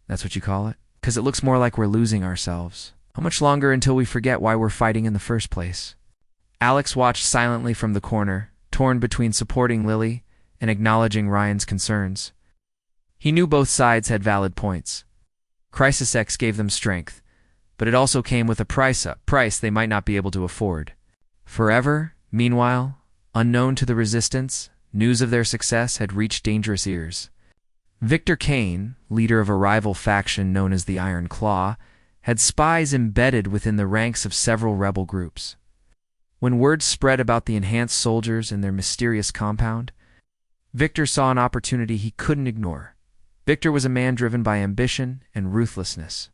That's what you call it? 'Cause it looks more like we're losing ourselves. How much longer until we forget why we're fighting in the first place?" Alex watched silently from the corner, torn between supporting Lily and acknowledging Ryan's concerns. He knew both sides had valid points. Crisis X gave them strength, but it also came with a price they might not be able to afford. Forever, meanwhile, unknown to the Resistance, news of their success had reached dangerous ears. Victor Kane, leader of a rival faction known as the Iron Claw, had spies embedded within the ranks of several rebel groups. When word spread about the enhanced soldiers and their mysterious compound, Victor saw an opportunity he couldn't ignore. Victor was a man driven by ambition and ruthlessness.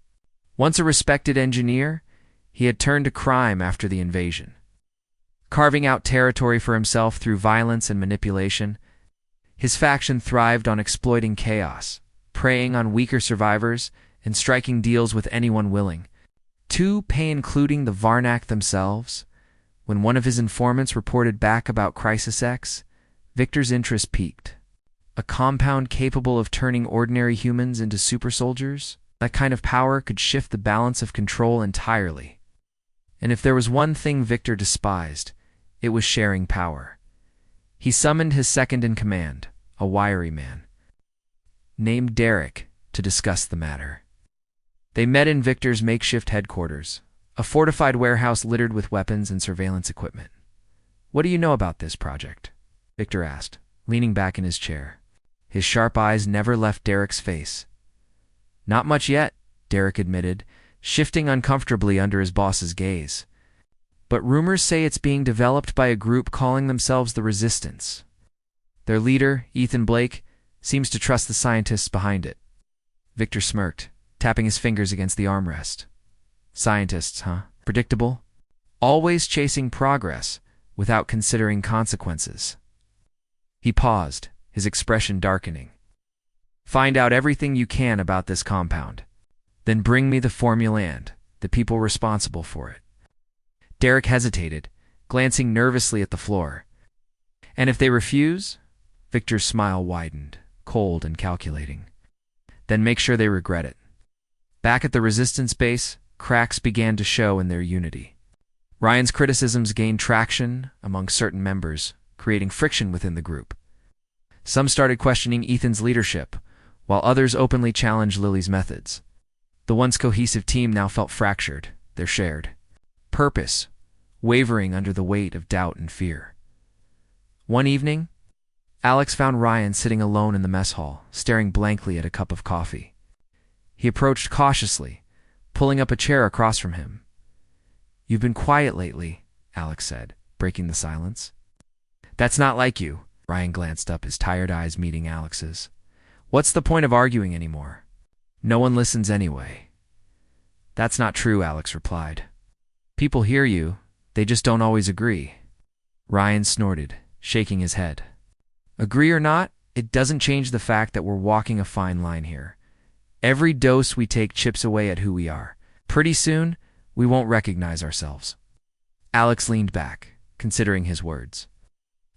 Once a respected engineer, he had turned to crime after the invasion. Carving out territory for himself through violence and manipulation, his faction thrived on exploiting chaos, preying on weaker survivors, and striking deals with anyone willing, to pay including the Varnock themselves. When one of his informants reported back about Crisis X, Victor's interest peaked. A compound capable of turning ordinary humans into super soldiers? That kind of power could shift the balance of control entirely. And if there was one thing Victor despised, it was sharing power. He summoned his second-in-command, a wiry man, named Derek, to discuss the matter. They met in Victor's makeshift headquarters, a fortified warehouse littered with weapons and surveillance equipment. "What do you know about this project?" Victor asked, leaning back in his chair. His sharp eyes never left Derek's face. "Not much yet," Derek admitted, shifting uncomfortably under his boss's gaze. "But rumors say it's being developed by a group calling themselves the Resistance. Their leader, Ethan Blake, seems to trust the scientists behind it." Victor smirked, tapping his fingers against the armrest. "Scientists, huh? Predictable? Always chasing progress without considering consequences." He paused, his expression darkening. "Find out everything you can about this compound. Then bring me the formula and the people responsible for it." Derek hesitated, glancing nervously at the floor. "And if they refuse?" Victor's smile widened, cold and calculating. "Then make sure they regret it." Back at the Resistance base, cracks began to show in their unity. Ryan's criticisms gained traction among certain members, creating friction within the group. Some started questioning Ethan's leadership, while others openly challenged Lily's methods. The once cohesive team now felt fractured, their shared purpose wavering under the weight of doubt and fear. One evening, Alex found Ryan sitting alone in the mess hall, staring blankly at a cup of coffee. He approached cautiously, pulling up a chair across from him. "You've been quiet lately," Alex said, breaking the silence. "That's not like you." Ryan glanced up, his tired eyes meeting Alex's. "What's the point of arguing anymore? No one listens anyway." "That's not true," Alex replied. "People hear you, they just don't always agree." Ryan snorted, shaking his head. "Agree or not, it doesn't change the fact that we're walking a fine line here. Every dose we take chips away at who we are. Pretty soon, we won't recognize ourselves." Alex leaned back, considering his words.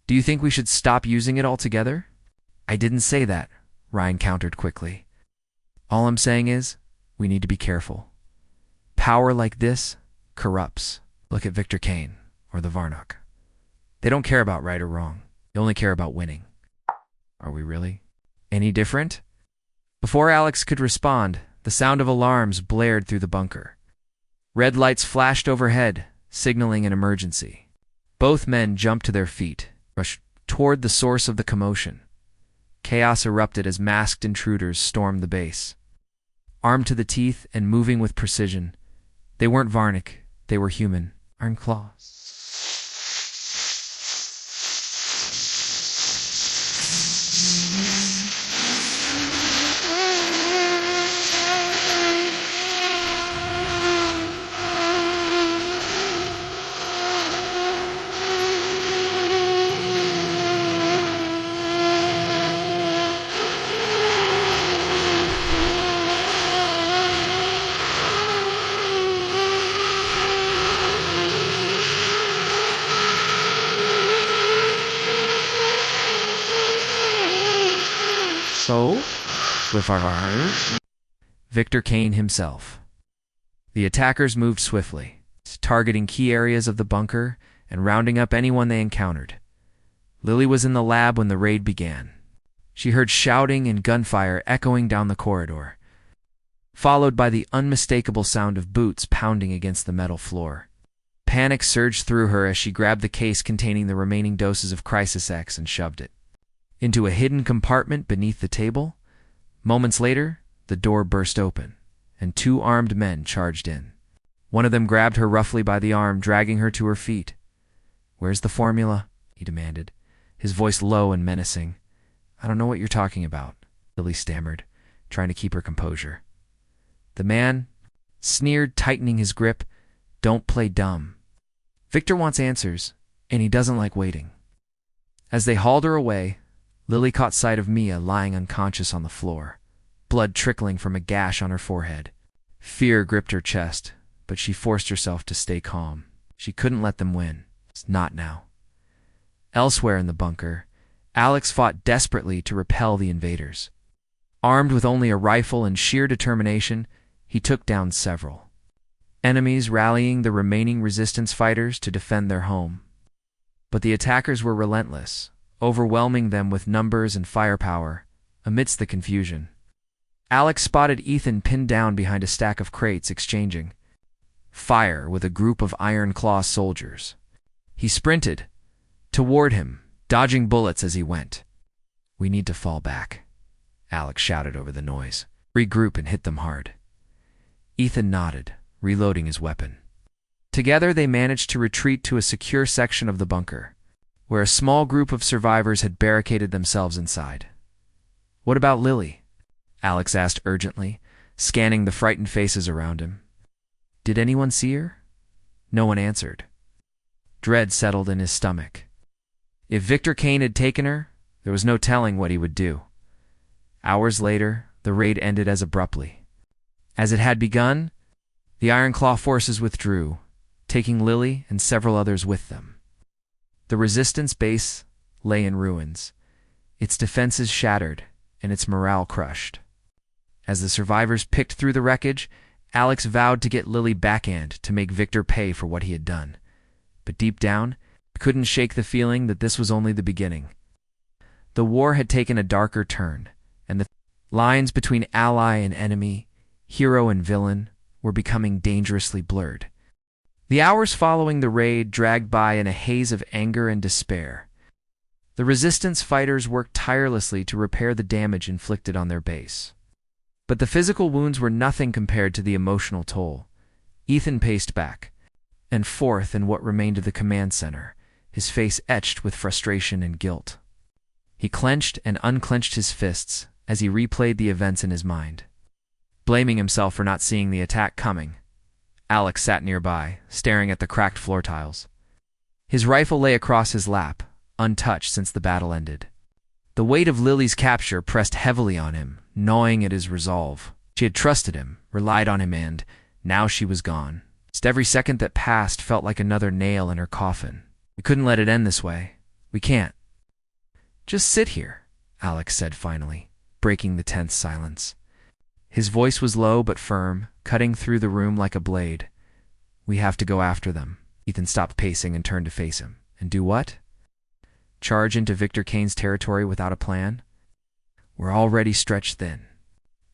"Do you think we should stop using it altogether?" "I didn't say that," Ryan countered quickly. "All I'm saying is, we need to be careful. Power like this corrupts. Look at Victor Kane, or the Varnock. They don't care about right or wrong. They only care about winning. Are we really any different?" Before Alex could respond, the sound of alarms blared through the bunker. Red lights flashed overhead, signaling an emergency. Both men jumped to their feet, rushed toward the source of the commotion. Chaos erupted as masked intruders stormed the base. Armed to the teeth and moving with precision, they weren't Varnock, they were human. Iron Claw. So? With our Victor Kane himself. The attackers moved swiftly, targeting key areas of the bunker and rounding up anyone they encountered. Lily was in the lab when the raid began. She heard shouting and gunfire echoing down the corridor, followed by the unmistakable sound of boots pounding against the metal floor. Panic surged through her as she grabbed the case containing the remaining doses of Crisis X and shoved it into a hidden compartment beneath the table. Moments later, the door burst open, and two armed men charged in. One of them grabbed her roughly by the arm, dragging her to her feet. "Where's the formula?" he demanded, his voice low and menacing. "I don't know what you're talking about," Lily stammered, trying to keep her composure. The man sneered, tightening his grip. "Don't play dumb. Victor wants answers, and he doesn't like waiting." As they hauled her away, Lily caught sight of Mia lying unconscious on the floor, blood trickling from a gash on her forehead. Fear gripped her chest, but she forced herself to stay calm. She couldn't let them win. Not now. Elsewhere in the bunker, Alex fought desperately to repel the invaders. Armed with only a rifle and sheer determination, he took down several enemies, rallying the remaining resistance fighters to defend their home. But the attackers were relentless, overwhelming them with numbers and firepower. Amidst the confusion, Alex spotted Ethan pinned down behind a stack of crates, exchanging fire with a group of Iron Claw soldiers. He sprinted toward him, dodging bullets as he went. "We need to fall back," Alex shouted over the noise. "Regroup and hit them hard." Ethan nodded, reloading his weapon. Together they managed to retreat to a secure section of the bunker, where a small group of survivors had barricaded themselves inside. "What about Lily?" Alex asked urgently, scanning the frightened faces around him. "Did anyone see her?" No one answered. Dread settled in his stomach. If Victor Kane had taken her, there was no telling what he would do. Hours later, the raid ended as abruptly as it had begun. The Iron Claw forces withdrew, taking Lily and several others with them. The resistance base lay in ruins, its defenses shattered and its morale crushed. As the survivors picked through the wreckage, Alex vowed to get Lily backhand to make Victor pay for what he had done. But deep down, he couldn't shake the feeling that this was only the beginning. The war had taken a darker turn, and the lines between ally and enemy, hero and villain, were becoming dangerously blurred. The hours following the raid dragged by in a haze of anger and despair. The resistance fighters worked tirelessly to repair the damage inflicted on their base. But the physical wounds were nothing compared to the emotional toll. Ethan paced back and forth in what remained of the command center, his face etched with frustration and guilt. He clenched and unclenched his fists as he replayed the events in his mind, blaming himself for not seeing the attack coming. Alex sat nearby, staring at the cracked floor tiles. His rifle lay across his lap, untouched since the battle ended. The weight of Lily's capture pressed heavily on him, gnawing at his resolve. She had trusted him, relied on him, and now she was gone. Just every second that passed felt like another nail in her coffin. "We couldn't let it end this way. We can't." "Just sit here," Alex said finally, breaking the tense silence. His voice was low but firm, cutting through the room like a blade. "We have to go after them." Ethan stopped pacing and turned to face him. "And do what? Charge into Victor Kane's territory without a plan? We're already stretched thin.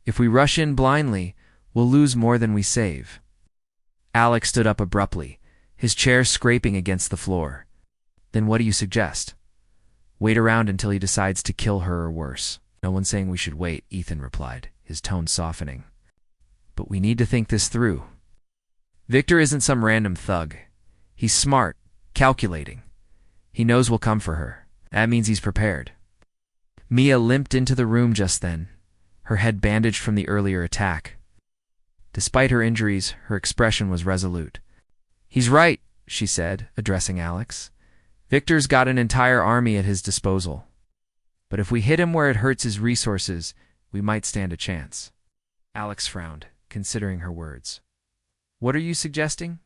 If we rush in blindly, we'll lose more than we save." Alex stood up abruptly, his chair scraping against the floor. "Then what do you suggest?" "Wait around until he decides to kill her or worse." "No one's saying we should wait," Ethan replied, his tone softening. "But we need to think this through. Victor isn't some random thug. He's smart, calculating. He knows we'll come for her. That means he's prepared." Mia limped into the room just then, her head bandaged from the earlier attack. Despite her injuries, her expression was resolute. "He's right," she said, addressing Alex. "Victor's got an entire army at his disposal. But if we hit him where it hurts his resources, we might stand a chance." Alex frowned, considering her words. "What are you suggesting?"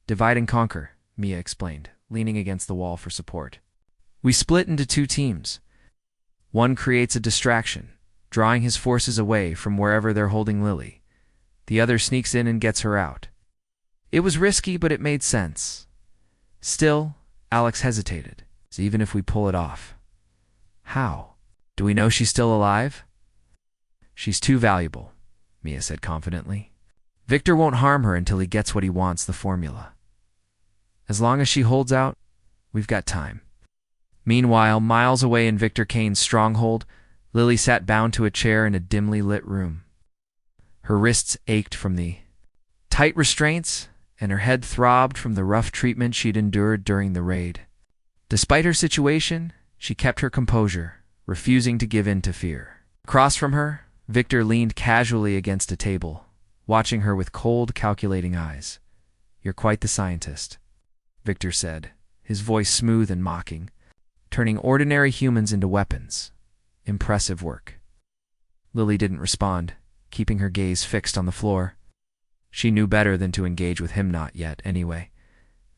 "Divide and conquer," Mia explained, leaning against the wall for support. "We split into two teams. One creates a distraction, drawing his forces away from wherever they're holding Lily. The other sneaks in and gets her out. It was risky, but it made sense. Still, Alex hesitated. Even if we pull it off. How? Do we know she's still alive? She's too valuable, Mia said confidently. Victor won't harm her until he gets what he wants, the formula. As long as she holds out, we've got time. Meanwhile, miles away in Victor Kane's stronghold, Lily sat bound to a chair in a dimly lit room. Her wrists ached from the tight restraints, and her head throbbed from the rough treatment she'd endured during the raid. Despite her situation, she kept her composure, refusing to give in to fear. Across from her, Victor leaned casually against a table, watching her with cold, calculating eyes. "You're quite the scientist," Victor said, his voice smooth and mocking, turning ordinary humans into weapons. Impressive work. Lily didn't respond, keeping her gaze fixed on the floor. She knew better than to engage with him, not yet, anyway.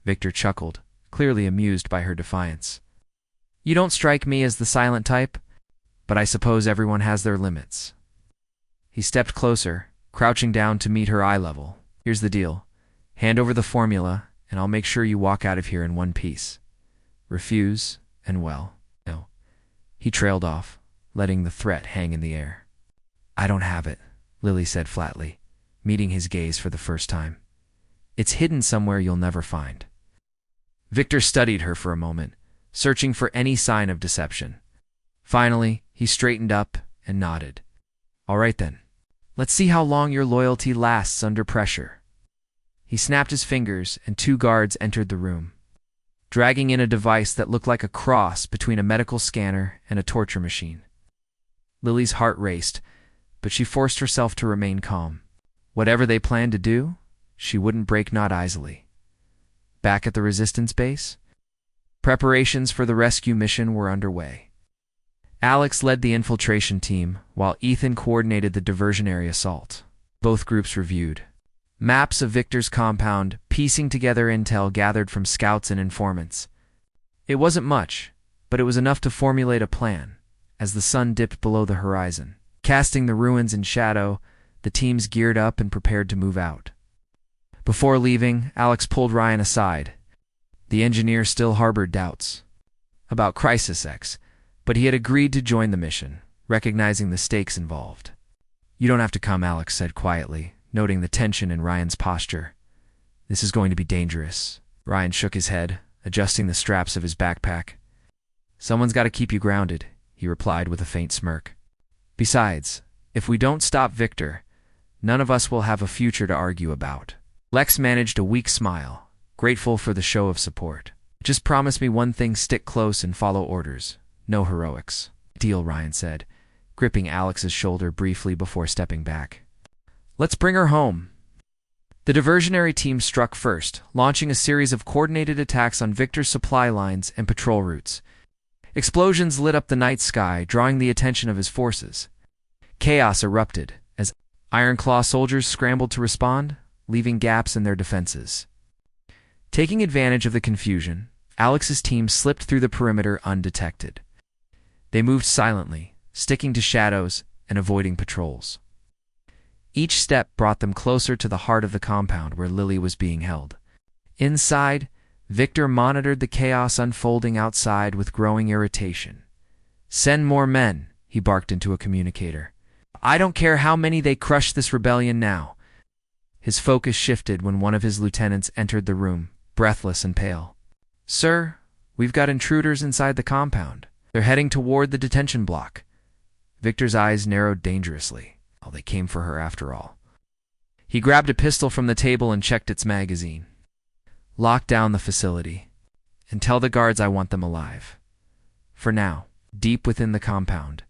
Victor chuckled, clearly amused by her defiance. "You don't strike me as the silent type, but I suppose everyone has their limits." He stepped closer, crouching down to meet her eye level. "Here's the deal. Hand over the formula, and I'll make sure you walk out of here in one piece. Refuse, and well, no." He trailed off, letting the threat hang in the air. "I don't have it," Lily said flatly, meeting his gaze for the first time. "It's hidden somewhere you'll never find." Victor studied her for a moment, searching for any sign of deception. Finally, he straightened up and nodded. "All right then. Let's see how long your loyalty lasts under pressure." He snapped his fingers, and 2 guards entered the room, dragging in a device that looked like a cross between a medical scanner and a torture machine. Lily's heart raced, but she forced herself to remain calm. Whatever they planned to do, she wouldn't break not easily. Back at the Resistance base, preparations for the rescue mission were underway. Alex led the infiltration team, while Ethan coordinated the diversionary assault. Both groups reviewed maps of Victor's compound, piecing together intel gathered from scouts and informants. It wasn't much, but it was enough to formulate a plan. As the sun dipped below the horizon, casting the ruins in shadow, the teams geared up and prepared to move out. Before leaving, Alex pulled Ryan aside. The engineer still harbored doubts about Crisis X, but he had agreed to join the mission, recognizing the stakes involved. "You don't have to come," Alex said quietly, noting the tension in Ryan's posture. "This is going to be dangerous." Ryan shook his head, adjusting the straps of his backpack. "Someone's got to keep you grounded," he replied with a faint smirk. "Besides, if we don't stop Victor, none of us will have a future to argue about." Lex managed a weak smile, grateful for the show of support. "Just promise me one thing: stick close and follow orders. No heroics." "Deal," Ryan said, gripping Alex's shoulder briefly before stepping back. "Let's bring her home." The diversionary team struck first, launching a series of coordinated attacks on Victor's supply lines and patrol routes. Explosions lit up the night sky, drawing the attention of his forces. Chaos erupted as Ironclaw soldiers scrambled to respond, leaving gaps in their defenses. Taking advantage of the confusion, Alex's team slipped through the perimeter undetected. They moved silently, sticking to shadows and avoiding patrols. Each step brought them closer to the heart of the compound where Lily was being held. Inside, Victor monitored the chaos unfolding outside with growing irritation. "Send more men," he barked into a communicator. "I don't care how many they crush this rebellion now." His focus shifted when one of his lieutenants entered the room, breathless and pale. "Sir, we've got intruders inside the compound. They're heading toward the detention block." Victor's eyes narrowed dangerously. Oh, they came for her after all. He grabbed a pistol from the table and checked its magazine. "Lock down the facility, and tell the guards I want them alive." For now, deep within the compound,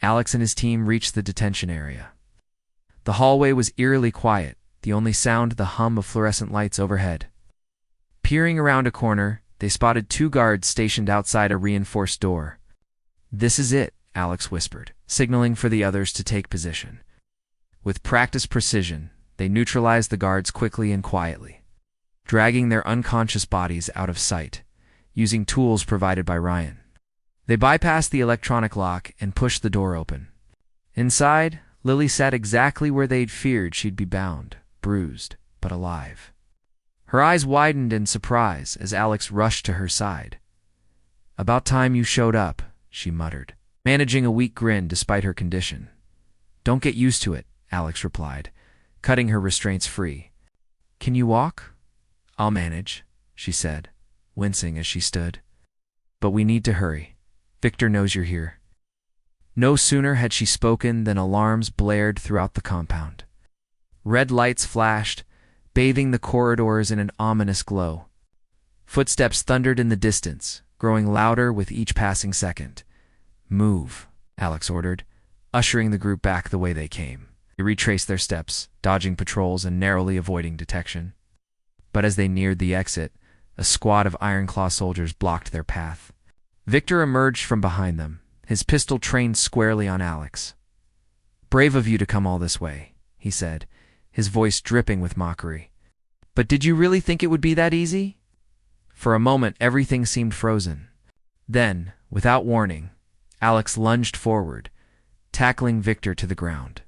Alex and his team reached the detention area. The hallway was eerily quiet, the only sound the hum of fluorescent lights overhead. Peering around a corner, they spotted 2 guards stationed outside a reinforced door. "This is it," Alex whispered, signaling for the others to take position. With practiced precision, they neutralized the guards quickly and quietly, dragging their unconscious bodies out of sight, using tools provided by Ryan. They bypassed the electronic lock and pushed the door open. Inside, Lily sat exactly where they'd feared she'd be bound, bruised, but alive. Her eyes widened in surprise as Alex rushed to her side. "About time you showed up," she muttered, managing a weak grin despite her condition. "Don't get used to it," Alex replied, cutting her restraints free. "Can you walk?" "I'll manage," she said, wincing as she stood. "But we need to hurry. Victor knows you're here." No sooner had she spoken than alarms blared throughout the compound. Red lights flashed, bathing the corridors in an ominous glow. Footsteps thundered in the distance, growing louder with each passing second. "Move," Alex ordered, ushering the group back the way they came. They retraced their steps, dodging patrols and narrowly avoiding detection. But as they neared the exit, a squad of Ironclaw soldiers blocked their path. Victor emerged from behind them, his pistol trained squarely on Alex. "Brave of you to come all this way," he said, his voice dripping with mockery. "But did you really think it would be that easy?" For a moment, everything seemed frozen. Then, without warning, Alex lunged forward, tackling Victor to the ground.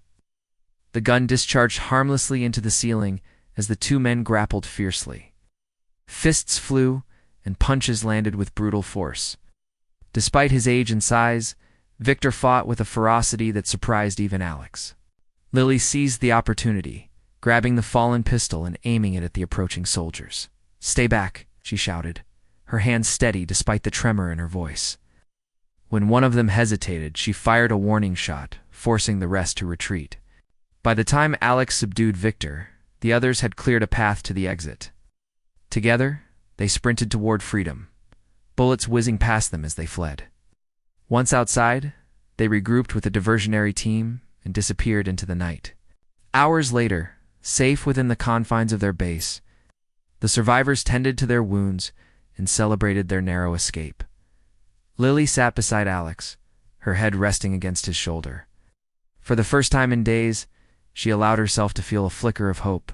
The gun discharged harmlessly into the ceiling as the two men grappled fiercely. Fists flew, and punches landed with brutal force. Despite his age and size, Victor fought with a ferocity that surprised even Alex. Lily seized the opportunity, grabbing the fallen pistol and aiming it at the approaching soldiers. "Stay back," she shouted, her hands steady despite the tremor in her voice. When one of them hesitated, she fired a warning shot, forcing the rest to retreat. By the time Alex subdued Victor, the others had cleared a path to the exit. Together, they sprinted toward freedom, bullets whizzing past them as they fled. Once outside, they regrouped with a diversionary team and disappeared into the night. Hours later, safe within the confines of their base, the survivors tended to their wounds and celebrated their narrow escape. Lily sat beside Alex, her head resting against his shoulder. For the first time in days, she allowed herself to feel a flicker of hope.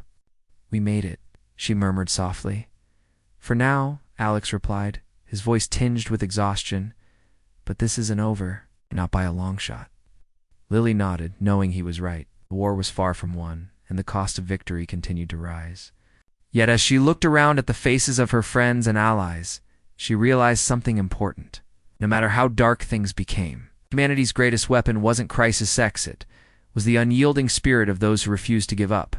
"We made it," she murmured softly. "For now," Alex replied, his voice tinged with exhaustion. "But this isn't over, not by a long shot." Lily nodded, knowing he was right. The war was far from won, and the cost of victory continued to rise. Yet as she looked around at the faces of her friends and allies, she realized something important. No matter how dark things became, humanity's greatest weapon wasn't crisis X, it was the unyielding spirit of those who refused to give up.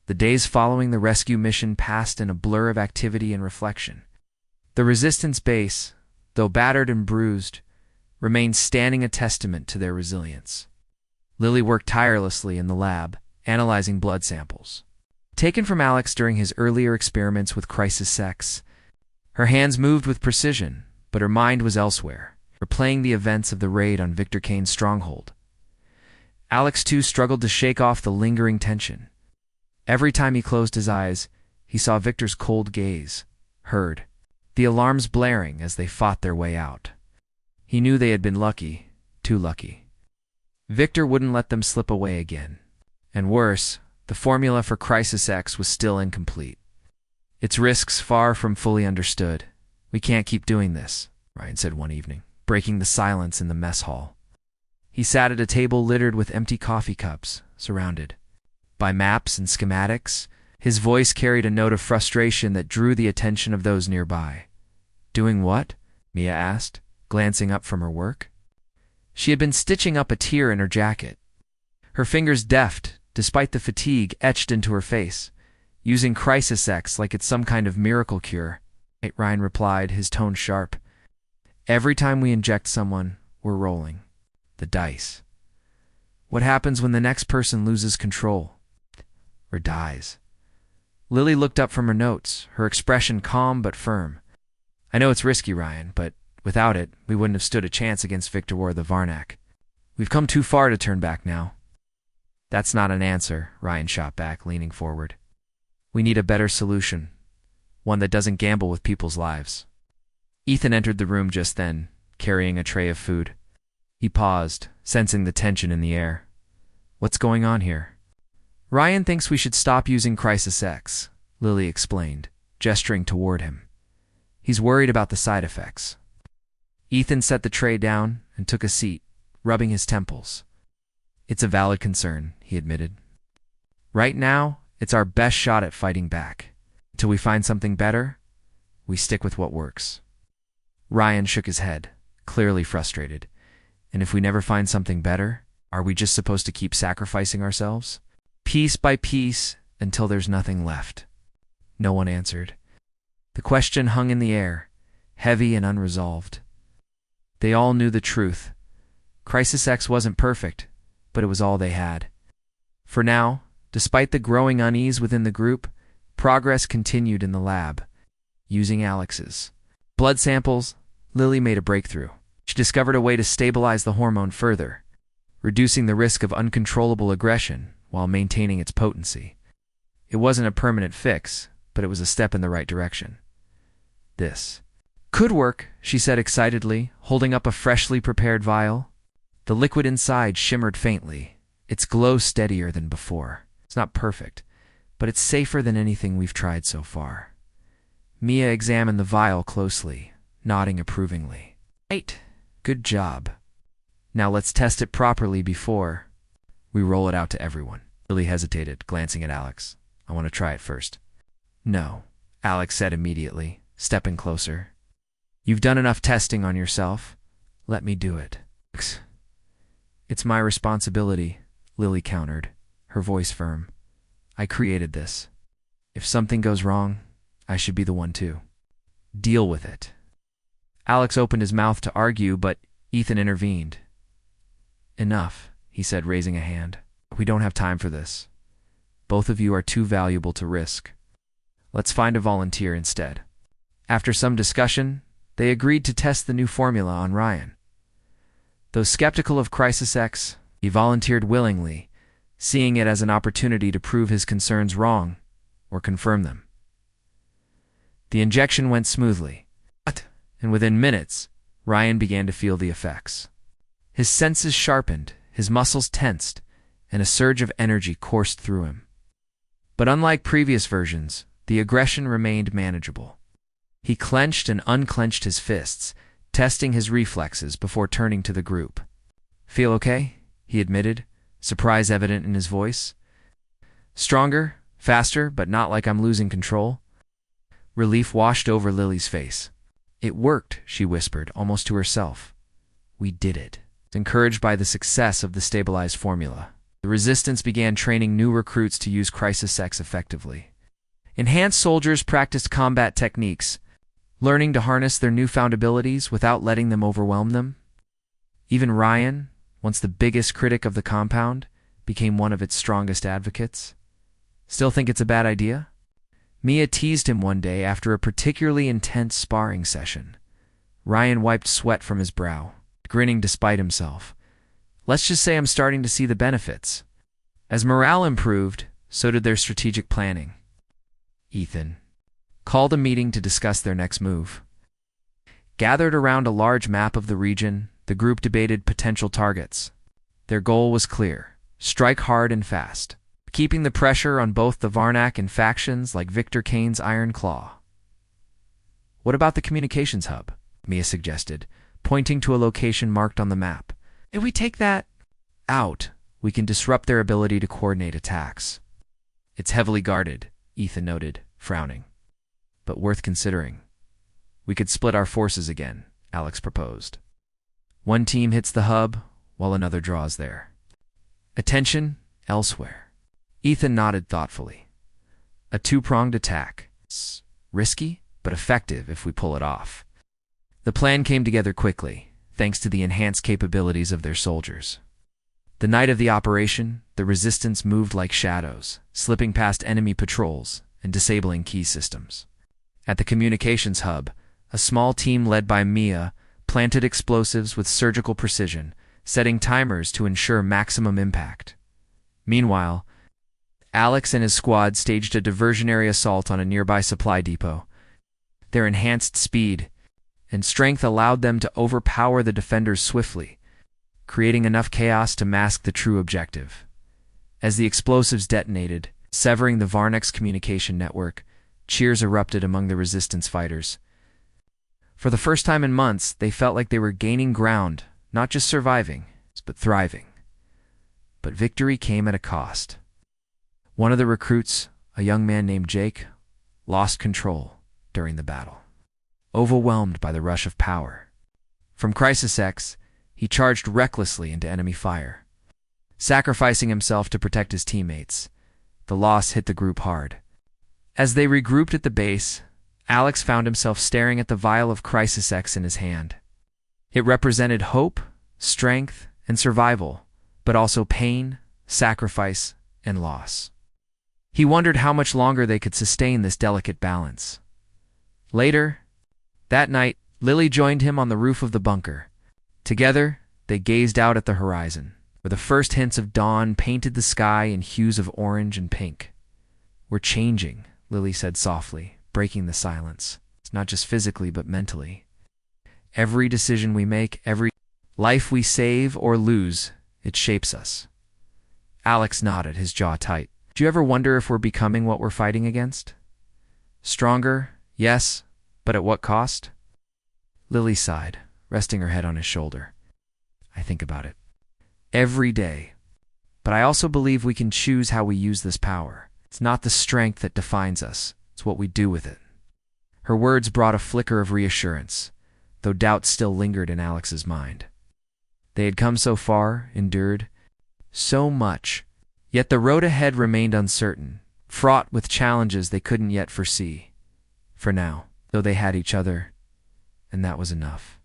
The days following the rescue mission passed in a blur of activity and reflection. The Resistance base, though battered and bruised, remained standing, a testament to their resilience. Lily worked tirelessly in the lab, analyzing blood samples taken from Alex during his earlier experiments with Crisis X. Her hands moved with precision, but her mind was elsewhere, replaying the events of the raid on Victor Kane's stronghold. Alex, too, struggled to shake off the lingering tension. Every time he closed his eyes, he saw Victor's cold gaze, heard the alarms blaring as they fought their way out. He knew they had been lucky, too lucky. Victor wouldn't let them slip away again. And worse, the formula for Crisis X was still incomplete. Its risks far from fully understood. "We can't keep doing this," Ryan said one evening, breaking the silence in the mess hall. He sat at a table littered with empty coffee cups, surrounded by maps and schematics. His voice carried a note of frustration that drew the attention of those nearby. "Doing what?" Mia asked, glancing up from her work. She had been stitching up a tear in her jacket. Her fingers deft, despite the fatigue etched into her face, using Crisis X like it's some kind of miracle cure. Ryan replied, his tone sharp. "Every time we inject someone, we're rolling the dice. What happens when the next person loses control? Or dies?" Lily looked up from her notes, her expression calm but firm. "I know it's risky, Ryan, but without it, we wouldn't have stood a chance against Victor or the Varnak. We've come too far to turn back now." "That's not an answer," Ryan shot back, leaning forward. "We need a better solution, one that doesn't gamble with people's lives." Ethan entered the room just then, carrying a tray of food. He paused, sensing the tension in the air. "What's going on here?" "Ryan thinks we should stop using Crisis X," Lily explained, gesturing toward him. "He's worried about the side effects." Ethan set the tray down and took a seat, rubbing his temples. It's a valid concern, he admitted. Right now, it's our best shot at fighting back. Until we find something better, we stick with what works. Ryan shook his head, clearly frustrated. And if we never find something better, are we just supposed to keep sacrificing ourselves? Piece by piece, until there's nothing left. No one answered. The question hung in the air, heavy and unresolved. They all knew the truth. Crisis X wasn't perfect, but it was all they had. For now, despite the growing unease within the group, progress continued in the lab. Using Alex's blood samples, Lily made a breakthrough. She discovered a way to stabilize the hormone further, reducing the risk of uncontrollable aggression while maintaining its potency. It wasn't a permanent fix, but it was a step in the right direction. This could work, she said excitedly, holding up a freshly prepared vial. The liquid inside shimmered faintly, its glow steadier than before. It's not perfect, but it's safer than anything we've tried so far. Mia examined the vial closely, nodding approvingly. Right. Good job. Now let's test it properly before we roll it out to everyone. Lily hesitated, glancing at Alex. I want to try it first. No, Alex said immediately, stepping closer. You've done enough testing on yourself. Let me do it. It's my responsibility, Lily countered, her voice firm. I created this. If something goes wrong, I should be the one to deal with it. Alex opened his mouth to argue, but Ethan intervened. Enough, he said, raising a hand. We don't have time for this. Both of you are too valuable to risk. Let's find a volunteer instead. After some discussion, they agreed to test the new formula on Ryan. Though skeptical of Crisis X, he volunteered willingly, seeing it as an opportunity to prove his concerns wrong or confirm them. The injection went smoothly, and within minutes, Ryan began to feel the effects. His senses sharpened, his muscles tensed, and a surge of energy coursed through him. But unlike previous versions, the aggression remained manageable. He clenched and unclenched his fists, testing his reflexes before turning to the group. Feel okay? He admitted, surprise evident in his voice. Stronger, faster, but not like I'm losing control. Relief washed over Lily's face. It worked, she whispered, almost to herself. We did it. Encouraged by the success of the stabilized formula, the Resistance began training new recruits to use Crisis X effectively. Enhanced soldiers practiced combat techniques, learning to harness their newfound abilities without letting them overwhelm them. Even Ryan, once the biggest critic of the compound, became one of its strongest advocates. Still think it's a bad idea? Mia teased him one day after a particularly intense sparring session. Ryan wiped sweat from his brow, grinning despite himself. Let's just say I'm starting to see the benefits. As morale improved, so did their strategic planning. Ethan called a meeting to discuss their next move. Gathered around a large map of the region, the group debated potential targets. Their goal was clear: strike hard and fast, keeping the pressure on both the Varnak and factions like Victor Kane's Iron Claw. What about the communications hub? Mia suggested, pointing to a location marked on the map. If we take that out, we can disrupt their ability to coordinate attacks. It's heavily guarded, Ethan noted, frowning. But worth considering. We could split our forces again, Alex proposed. One team hits the hub, while another draws there. Attention elsewhere. Ethan nodded thoughtfully. A two-pronged attack. It's risky, but effective if we pull it off. The plan came together quickly, thanks to the enhanced capabilities of their soldiers. The night of the operation, the Resistance moved like shadows, slipping past enemy patrols and disabling key systems. At the communications hub, a small team led by Mia planted explosives with surgical precision, setting timers to ensure maximum impact. Meanwhile, Alex and his squad staged a diversionary assault on a nearby supply depot. Their enhanced speed and strength allowed them to overpower the defenders swiftly, creating enough chaos to mask the true objective. As the explosives detonated, severing the Varnak's communication network, cheers erupted among the Resistance fighters. For the first time in months, they felt like they were gaining ground, not just surviving, but thriving. But victory came at a cost. One of the recruits, a young man named Jake, lost control during the battle, overwhelmed by the rush of power. From Crisis X, he charged recklessly into enemy fire, sacrificing himself to protect his teammates. The loss hit the group hard. As they regrouped at the base, Alex found himself staring at the vial of Crisis X in his hand. It represented hope, strength, and survival, but also pain, sacrifice, and loss. He wondered how much longer they could sustain this delicate balance. Later, that night, Lily joined him on the roof of the bunker. Together, they gazed out at the horizon, where the first hints of dawn painted the sky in hues of orange and pink. "We're changing," Lily said softly, breaking the silence. "It's not just physically, but mentally. Every decision we make, every life we save or lose, it shapes us." Alex nodded, his jaw tight. "Do you ever wonder if we're becoming what we're fighting against? Stronger, yes, but at what cost?" Lily sighed, resting her head on his shoulder. "I think about it every day. But I also believe we can choose how we use this power. It's not the strength that defines us. It's what we do with it." Her words brought a flicker of reassurance, though doubt still lingered in Alex's mind. They had come so far, endured so much, yet the road ahead remained uncertain, fraught with challenges they couldn't yet foresee. For now, though, they had each other, and that was enough.